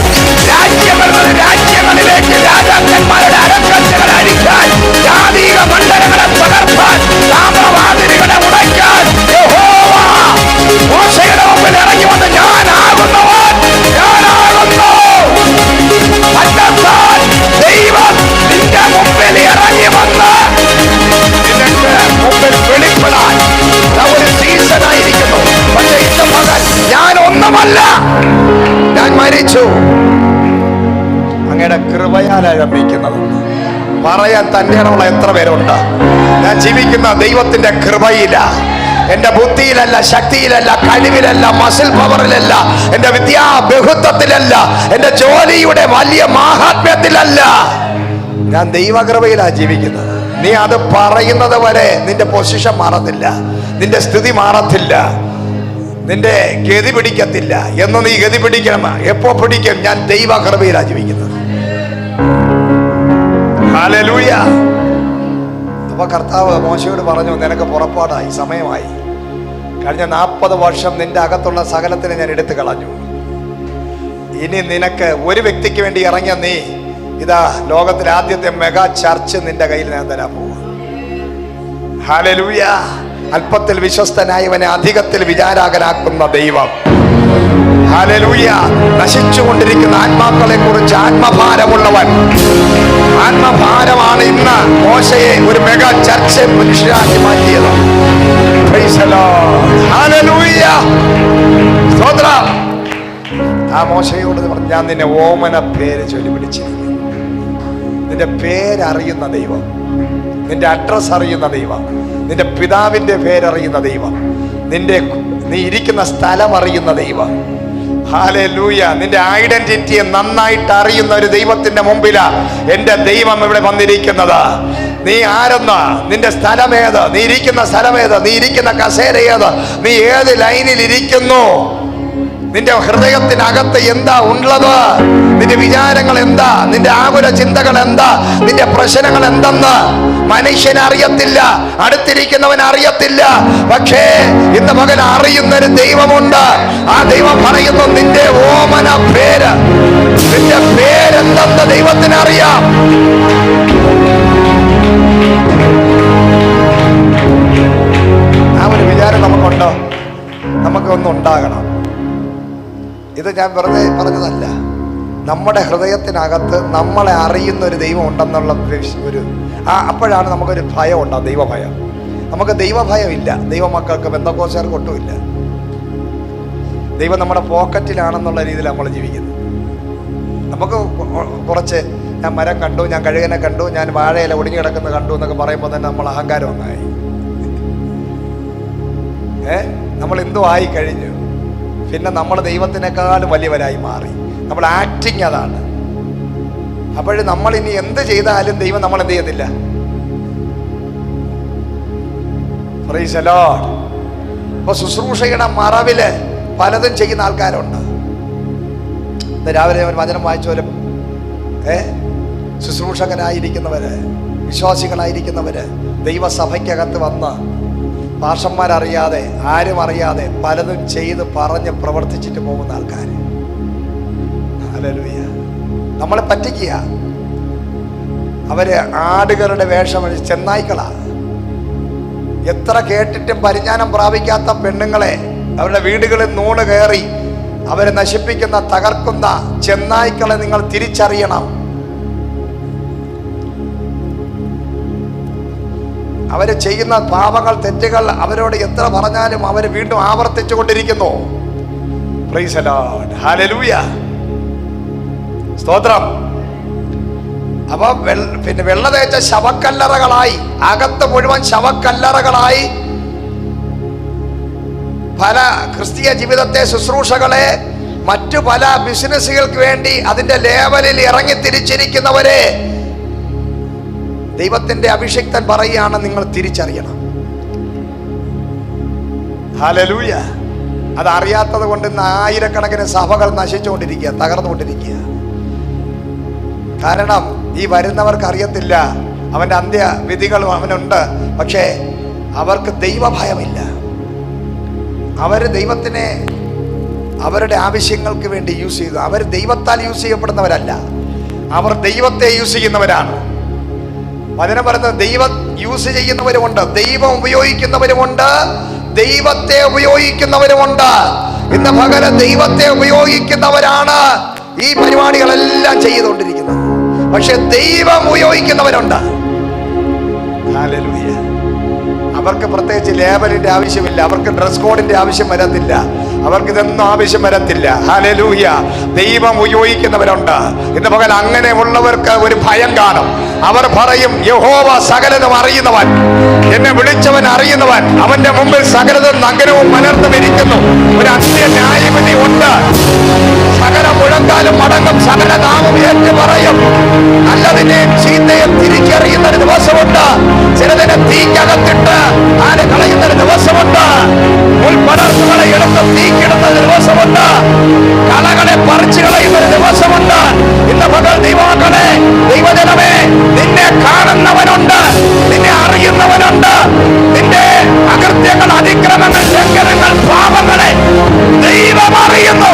രാജ്യങ്ങളിലേക്ക് രാജാക്കന്മാരുടെ അരക്കച്ചുകൾ അടിക്കാൻ, ജാതീയ മണ്ഡലങ്ങളെ തകർക്കാൻ, താമ്രവാതിലുകളെ ഉടയ്ക്കാൻ യഹോവ മോശയുടെ മുമ്പിൽ ഇറങ്ങി വന്ന് ഞാനാകുന്നവൻ, ഞാനാകുന്നു. തന്നെത്താൻ ദൈവം നിന്റെ മുമ്പിൽ ഇറങ്ങി വന്ന് നിനക്ക് മുമ്പിൽ വെളിപ്പെടാൻ ഒരു സീസണായിരിക്കുന്നു. പക്ഷേ ഇന്ന് മകൻ ഞാൻ ഒന്നുമല്ല, ഞാൻ മരിച്ചു. അങ്ങയുടെ കൃപയാലാണ് ലഭിക്കുന്നത്. പറയാൻ തന്റെ ഇടമുള്ള എത്ര പേരുണ്ട്? ഞാൻ ജീവിക്കുന്ന ദൈവത്തിന്റെ കൃപയില, എന്റെ ബുദ്ധിയിലല്ല, ശക്തിയിലല്ല, കഴിവിലല്ല, മസിൽ പവറിലല്ല, എന്റെ ബഹുത്വത്തിലല്ല, എന്റെ ജോലിയുടെ വലിയ മാഹാത്മ്യത്തിലല്ല, ഞാൻ ദൈവകൃപയിലാ ജീവിക്കുന്നത്. നീ അത് പറയുന്നത് വരെ നിന്റെ പൊസിഷൻ മാറത്തില്ല, നിന്റെ സ്ഥിതി മാറത്തില്ല, നിന്റെ ഗതി പിടിക്കത്തില്ല. എന്ന് നീ ഗതി പിടിക്കണം. എപ്പോ പിടിക്കും? ഞാൻ ദൈവകൃപയിലാ ജീവിക്കുന്നത്. ഹല്ലേലൂയ. അപ്പൊ കർത്താവ് മോശയോട് പറഞ്ഞു, നിനക്ക് പുറപ്പാടായി, സമയമായി. കഴിഞ്ഞ 40 വർഷം നിന്റെ അകത്തുള്ള സകലത്തിനെ ഞാൻ എടുത്തു കളഞ്ഞു. ഇനി നിനക്ക് ഒരു വ്യക്തിക്ക് വേണ്ടി ഇറങ്ങിയ നീ ഇതാ ലോകത്തിലെ ആദ്യത്തെ മെഗാ ചർച്ച് നിന്റെ കയ്യിൽ ഞാൻ തരാൻ പോവാ. ഹല്ലേലൂയ. അല്പത്തിൽ വിശ്വസ്തനായവനെ അധികത്തിൽ വിചാരകനാക്കുന്ന ദൈവം. ഹല്ലേലൂയ. നശിച്ചുകൊണ്ടിരിക്കുന്ന ആത്മാക്കളെ കുറിച്ച് ആത്മഭാരമുള്ളവൻ. ആത്മഭാരമാണ് ഇന്ന് മോശയെ ഒരു മെഗാ ചർച്ച് മനുഷ്യരാക്കി മാറ്റിയത്. Price the Lord. ഹല്ലേലൂയ. സ്തോത്രം. ആ മോശയോട് പറഞ്ഞു, ഞാൻ നിന്നെ ഓമന പേര് ചൊല്ലി വിളിച്ചിരിക്കുന്നു. നിന്റെ പേരറിയുന്ന ദൈവം, നിന്റെ അഡ്രസ് അറിയുന്ന ദൈവം, നിന്റെ പിതാവിന്റെ പേരറിയുന്ന ദൈവം, നീ ഇരിക്കുന്ന സ്ഥലം അറിയുന്ന ദൈവം. ഹല്ലേലൂയ. നിന്റെ ഐഡന്റിറ്റിയെ നന്നായിട്ട് അറിയുന്ന ഒരു ദൈവത്തിന്റെ മുമ്പിലാ എന്റെ ദൈവം ഇവിടെ വന്നിരിക്കുന്നത്. നീ ആരെന്ന്, നിന്റെ സ്ഥലമേത്, നീ ഇരിക്കുന്ന സ്ഥലമേത്, നീ ഇരിക്കുന്ന കസേര ഏത്, നീ ഏത് ലൈനിൽ ഇരിക്കുന്നു, നിന്റെ ഹൃദയത്തിനകത്ത് എന്താ ഉള്ളത്, നിന്റെ വിചാരങ്ങൾ എന്താ, നിന്റെ ആകുല ചിന്തകൾ എന്താ, നിന്റെ പ്രശ്നങ്ങൾ എന്തെന്ന് മനുഷ്യൻ അറിയത്തില്ല, അടുത്തിരിക്കുന്നവൻ അറിയത്തില്ല. പക്ഷേ ഇന്ന് മകൻ അറിയുന്നൊരു ദൈവമുണ്ട്. ആ ദൈവം പറയുന്നു, നിന്റെ ഓമന പേര്, നിന്റെ പേരെന്തെന്ന് ദൈവത്തിന് അറിയാം. ആ ഒരു വിചാരം നമുക്കുണ്ടോ? നമുക്കൊന്നും ഉണ്ടാകണം. ഇത് ഞാൻ വെറുതെ പറഞ്ഞതല്ല. നമ്മുടെ ഹൃദയത്തിനകത്ത് നമ്മളെ അറിയുന്ന ഒരു ദൈവം ഉണ്ടെന്നുള്ള ഒരു അപ്പോഴാണ് നമുക്കൊരു ഭയം ഉണ്ടാകും, ദൈവഭയം. നമുക്ക് ദൈവഭയം ഇല്ല, ദൈവമക്കൾക്ക് ബന്ധക്കോസുകാർക്ക് ഒട്ടുമില്ല. ദൈവം നമ്മുടെ പോക്കറ്റിലാണെന്നുള്ള രീതിയിൽ നമ്മൾ ജീവിക്കുന്നത്. നമുക്ക് കുറച്ച് ഞാൻ മരം കണ്ടു, ഞാൻ കഴുകനെ കണ്ടു, ഞാൻ വാഴയില ഒടിഞ്ഞു കിടക്കുന്ന കണ്ടു എന്നൊക്കെ പറയുമ്പോൾ തന്നെ നമ്മൾ അഹങ്കാരം ഒന്നായി. നമ്മൾ എന്തോ ആയി കഴിഞ്ഞു. പിന്നെ നമ്മൾ ദൈവത്തിനേക്കാളും വലിയവരായി മാറി. നമ്മൾ ആക്ടിങ് അതാണ്. അപ്പോൾ നമ്മൾ ഇനി എന്ത് ചെയ്താലും ദൈവം നമ്മൾ എന്ത് ചെയ്യത്തില്ല. Price the Lord. ഇപ്പൊ ശുശ്രൂഷയുടെ മറവില് പലതും ചെയ്യുന്ന ആൾക്കാരുണ്ട്. രാവിലെ ഒരു വചനം വായിച്ച പോലെ ശുശ്രൂഷകരായിരിക്കുന്നവര്, വിശ്വാസികളായിരിക്കുന്നവര് ദൈവസഭയ്ക്കകത്ത് വന്ന് പാർഷന്മാരറിയാതെ, ആരും അറിയാതെ പലതും ചെയ്ത് പറഞ്ഞ് പ്രവർത്തിച്ചിട്ട് പോകുന്ന ആൾക്കാർ. ഹല്ലേലൂയ. നമ്മളെ പറ്റിക്കുക. അവര് ആടുകളുടെ വേഷം, ചെന്നായ്ക്കളാ. എത്ര കേട്ടിട്ടും പരിജ്ഞാനം പ്രാപിക്കാത്ത പെണ്ണുങ്ങളെ അവരുടെ വീടുകളിൽ നൂണ് കയറി അവരെ നശിപ്പിക്കുന്ന, തകർക്കുന്ന ചെന്നായ്ക്കളെ നിങ്ങൾ തിരിച്ചറിയണം. അവര് ചെയ്യുന്ന പാപങ്ങൾ, തെറ്റുകൾ അവരോട് എത്ര പറഞ്ഞാലും അവർ വീണ്ടും ആവർത്തിച്ചു കൊണ്ടിരിക്കുന്നു. പ്രൈസ് ദി ലോർഡ്, ഹല്ലേലൂയ, സ്തോത്രം. അപ്പൊ പിന്നെ വെള്ള തേച്ച ശവക്കല്ലറകളായി, അകത്ത് മുഴുവൻ ശവക്കല്ലറകളായി പല ക്രിസ്തീയ ജീവിതത്തെ, ശുശ്രൂഷകളെ, മറ്റു പല ബിസിനസ്സുകൾക്ക് വേണ്ടി അതിന്റെ ലേവലിൽ ഇറങ്ങി തിരിച്ചിരിക്കുന്നവരെ ദൈവത്തിന്റെ അഭിഷിക്തൻ പറയുകയാണ്, നിങ്ങൾ തിരിച്ചറിയണം. ഹല്ലേലൂയ. അതറിയാത്തത് കൊണ്ട് ഇന്ന് ആയിരക്കണക്കിന് സഭകൾ നശിച്ചുകൊണ്ടിരിക്കുക, തകർന്നുകൊണ്ടിരിക്കുക. കാരണം ഈ വരുന്നവർക്ക് അറിയത്തില്ല, അവന്റെ അന്ത്യവിധികൾ അവനുണ്ട്, പക്ഷേ അവർക്ക് ദൈവഭയമില്ല. അവര് ദൈവത്തിനെ അവരുടെ ആവശ്യങ്ങൾക്ക് വേണ്ടി യൂസ് ചെയ്തു. അവർ ദൈവത്താൽ യൂസ് ചെയ്യപ്പെടുന്നവരല്ല, അവർ ദൈവത്തെ യൂസ് ചെയ്യുന്നവരാണ്. വചനം പറയുന്നത് ദൈവം യൂസ് ചെയ്യുന്നവരുമുണ്ട്, ദൈവം ഉപയോഗിക്കുന്നവരുമുണ്ട്, ദൈവത്തെ ഉപയോഗിക്കുന്നവരുമുണ്ട്. ഇന്ന് പകരം ദൈവത്തെ ഉപയോഗിക്കുന്നവരാണ് ഈ പരിപാടികളെല്ലാം ചെയ്തുകൊണ്ടിരിക്കുന്നത്. പക്ഷെ ദൈവം ഉപയോഗിക്കുന്നവരുണ്ട്. ഹല്ലേലൂയ. അവർക്ക് പ്രത്യേകിച്ച് ലേബലിന്റെ ആവശ്യമില്ല, അവർക്ക് ഡ്രസ് കോഡിന്റെ ആവശ്യം വരത്തില്ല, അവർക്ക് ഇതൊന്നും ആവശ്യം വരത്തില്ല. ഹല്ലേലൂയ. ദൈവം ഉപയോഗിക്കുന്നവരുണ്ട്. ഇന്ന് പകൽ അങ്ങനെയുള്ളവർക്ക് ഒരു ഭയം കാണും. അവർ പറയും, യഹോവ സകലതും അറിയുന്നവൻ, എന്നെ വിളിച്ചവൻ അറിയുന്നവൻ, അവന്റെ മുമ്പിൽ സകലതും നഗരവും മലർത്തുമിരിക്കുന്നു. ഒരു അന്ത്യ ന്യായവിധി ഉണ്ട്. സകല മുഴങ്കാലും മടങ്ങും, സകല നാമം ഏറ്റു പറയും. നല്ലതിനെയും ചീത്തയും തിരിച്ചറിയുന്ന ഒരു ദിവസമുണ്ട്. ചിലതിനെ തീക്കകത്തിട്ട് ആരെ കളയുന്ന ഒരു ദിവസമുണ്ട്. ഉൾപ്പടർത്തുകളെ എടുത്ത് തീക്കിടുന്ന ഒരു ദിവസമുണ്ട്. കളകളെ പറിച്ചു കളയുന്ന ഒരു ദിവസമുണ്ട്. ഇന്ന് പകൽ ദൈവമക്കളെ, ദൈവജനമേ, നിന്നെ കാണുന്നവനുണ്ട്, നിന്നെ അറിയുന്നവനുണ്ട്. നിന്റെ അകൃത്യങ്ങൾ, അതിക്രമങ്ങൾ, ലംഘനങ്ങൾ, പാപങ്ങളെ ദൈവം അറിയുന്നു.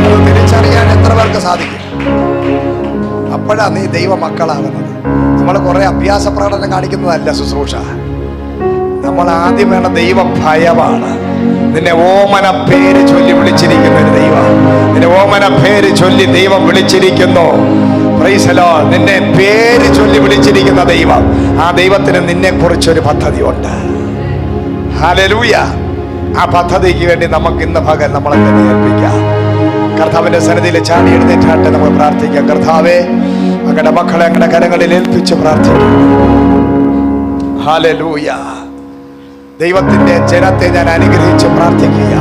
അത് തിരിച്ചറിയാൻ എത്ര പേർക്ക് സാധിക്കും? അപ്പോഴാണ് നീ ദൈവ മക്കളാകുന്നത്. നമ്മൾ കുറെ അഭ്യാസ പ്രകടനം കാണിക്കുന്നതല്ല ശുശ്രൂഷ. നമ്മൾ ആദ്യം വേണ്ട ദൈവ ഭയമാണ്. നിന്നെ ഓമന പേര് ചൊല്ലി വിളിച്ചിരിക്കുന്ന ഒരു ദൈവം, നിന്നെ ഓമന പേര് ചൊല്ലി ദൈവം വിളിച്ചിരിക്കുന്നു. Price the Lord. നിന്നെ പേര് ചൊല്ലി വിളിച്ചിരിക്കുന്ന ദൈവം, ആ ദൈവത്തിന് നിന്നെ കുറിച്ചൊരു പദ്ധതി ഉണ്ട്. ഹല്ലേലൂയ. ആ പദ്ധതിക്ക് വേണ്ടി നമുക്ക് ഇന്ന് പകൽ നമ്മളെ തന്നെ ഏൽപ്പിക്കാം. കർത്താവിന്റെ സന്നിധിയിൽ ചാടി എഴുന്നേറ്റാട്ടെ നമുക്ക് പ്രാർത്ഥിക്കാം. കർത്താവേ, അങ്ങയുടെ മക്കളെ അങ്ങയുടെ കരങ്ങളിൽ ഏൽപ്പിച്ച് പ്രാർത്ഥിക്കാം. ഹല്ലേലൂയ. ദൈവത്തിന്റെ ജനത്തെ ഞാൻ അനുഗ്രഹിച്ച് പ്രാർത്ഥിക്കുക.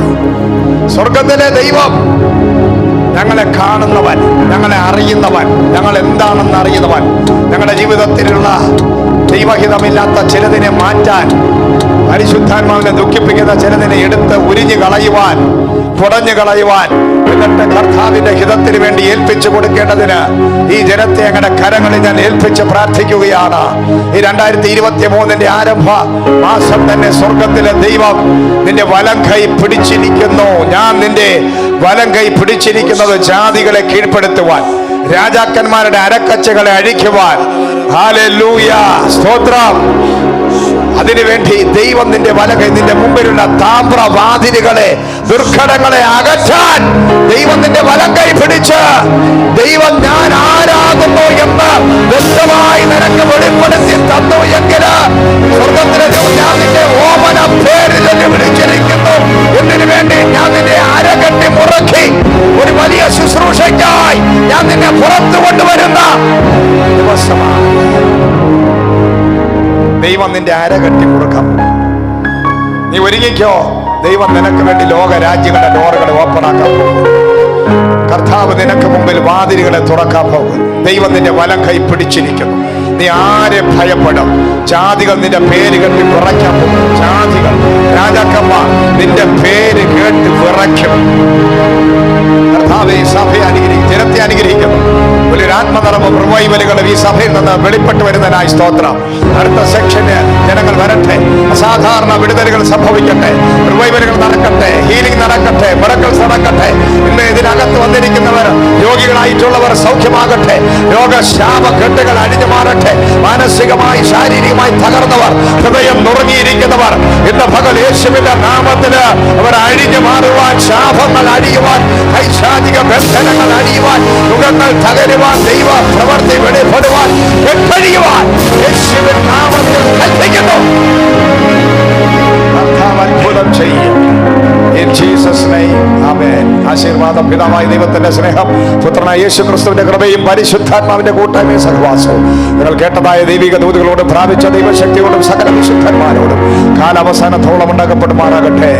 സ്വർഗത്തിലെ ദൈവം, ഞങ്ങളെ കാണുന്നവൻ, ഞങ്ങളെ അറിയുന്നവൻ, ഞങ്ങൾ എന്താണെന്ന് അറിയുന്നവൻ, ഞങ്ങളുടെ ജീവിതത്തിലുള്ള ദൈവഹിതമില്ലാത്ത ചിലതിനെ മാറ്റാൻ, പരിശുദ്ധാത്മാവിനെ ദുഃഖിപ്പിക്കുന്ന ചിലതിനെ എടുത്ത് ഉരിഞ്ഞു കളയുവാൻ, കുടഞ്ഞു കളയുവാൻ, എന്നിട്ട് കർത്താവിന്റെ ഹിതത്തിന് വേണ്ടി ഏൽപ്പിച്ചു കൊടുക്കേണ്ടതിന് ഈ ജനത്തെ അങ്ങയുടെ കരങ്ങളിൽ ഞാൻ ഏൽപ്പിച്ച് പ്രാർത്ഥിക്കുകയാണ്. ഈ 2023 ആരംഭ മാസം തന്നെ സ്വർഗത്തിലെ ദൈവം നിന്റെ വലം കൈ പിടിച്ചിരിക്കുന്നു. ഞാൻ നിന്റെ വലം കൈ പിടിച്ചിരിക്കുന്നത് ജാതികളെ കീഴ്പ്പെടുത്തുവാൻ, രാജാക്കന്മാരുടെ അരക്കച്ചകളെ അഴിക്കുവാൻ. ഹല്ലേലൂയ, സ്തോത്രം. അതിനുവേണ്ടി ദൈവം നിന്റെ വലകൈ, നിന്റെ മുമ്പിലുള്ള താമ്രവാതിലുകളെ, ദുർഘടങ്ങളെ അകറ്റാൻ ദൈവം നിന്റെ വലം കൈ പിടിച്ച്, ദൈവം ഞാൻ ആരാകുന്നു എന്ന് വ്യക്തമായി നിനക്ക് വെളിപ്പെടുത്തി തന്നു എങ്കിൽ സ്വർഗത്തിലെ ഞാൻ നിന്റെ ഓമന പേരിൽ വിളിച്ചിരിക്കുന്നു. ഇതിനു വേണ്ടി ഞാൻ നിന്നെ അരകെട്ടി മുറക്കി ഒരു വലിയ ശുശ്രൂഷയ്ക്കായി ഞാൻ നിന്നെ പുറത്തു കൊണ്ടുവരുന്ന ദിവസമാണ്. ദൈവം നിന്റെ അരകെട്ടി മുറുക്കാം. നീ ഒരുങ്ങിക്കോ. ദൈവം നിനക്ക് വേണ്ടി ലോക രാജ്യങ്ങളുടെ ഡോറുകളെ ഓപ്പണാക്കാൻ പോകും. കർത്താവ് നിനക്ക് മുമ്പിൽ വാതിലുകളെ തുറക്കാൻ പോകും. ദൈവം നിന്റെ വലം കൈ പിടിച്ചിരിക്കുന്നു. നീ ആരെ ഭയപ്പെടും? ജാതികൾ നിന്റെ പേര് കേട്ട് വിറയ്ക്കാൻ പോകും. ജാതികൾ, രാജാക്കന്മാർ നിന്റെ പേര് കേട്ട് വിറയ്ക്കും. കർത്താവേ, സഭയെ അനുഗ്രഹിക്കും, ജനത്തെ അനുഗ്രഹിക്കുന്നു. വലിയൊരു ആത്മനിറവും റിവൈവലുകളും ഈ സഭയിൽ നിന്ന് വെളിപ്പെട്ട് വരുന്നതിനായി സ്തോത്രം. അടുത്ത സെക്ഷന് ജനങ്ങൾ വരട്ടെ, അസാധാരണ വിടുതലുകൾ സംഭവിക്കട്ടെ, റിവൈവലുകൾ നടക്കട്ടെ, ഹീലിംഗ് നടക്കട്ടെ, മിറക്കിൾസ് നടക്കട്ടെ. ഇന്ന് ഇതിനകത്ത് വന്നിരിക്കുന്നവർ, രോഗികളായിട്ടുള്ളവർ സൗഖ്യമാകട്ടെ, രോഗശാപക്കെട്ടുകൾ അഴിഞ്ഞു മാറട്ടെ. മാനസികമായി ശാരീരികമായി തകർന്നവർ, ഹൃദയം നുറുങ്ങിയിരിക്കുന്നവർ, ഇന്ന് പകൽ യേശുവിന്റെ നാമത്തില് അവർ അഴിഞ്ഞു മാറുവാൻ, ശാപങ്ങൾ അഴിയുവാൻ, പൈശാചിക ബന്ധനങ്ങൾ അഴിയുവാൻ, മുഖങ്ങൾ തകരുവാൻ, വെളിപ്പെടുവാൻ, ദൈവ പ്രവൃത്തി വെളിപ്പെടുവാൻ, കഴിയുവാൻ യേശുവിൻ നാമത്തിൽ കൽപ്പിക്കുന്നു. കർത്താവ് അത്ഭുതം ചെയ്യും. In Jesus' name, Amen. ആശീർവാദം. പിതാവായ ദൈവത്തിന്റെ സ്നേഹം, പുത്രനായ യേശു ക്രിസ്തുവിന്റെ കൃപയും പരിശുദ്ധാത്മാവിന്റെ കൂട്ടായ്മയും സഹവാസവും നിങ്ങൾ കേട്ടതായ ദൈവിക ദൂതുകളോടും പ്രാപിച്ച ദൈവശക്തിയോടും സകല വിശുദ്ധന്മാരോടും കാലാവസാനത്തോളം ഉണ്ടാക്കപ്പെടുമാറാകട്ടെ.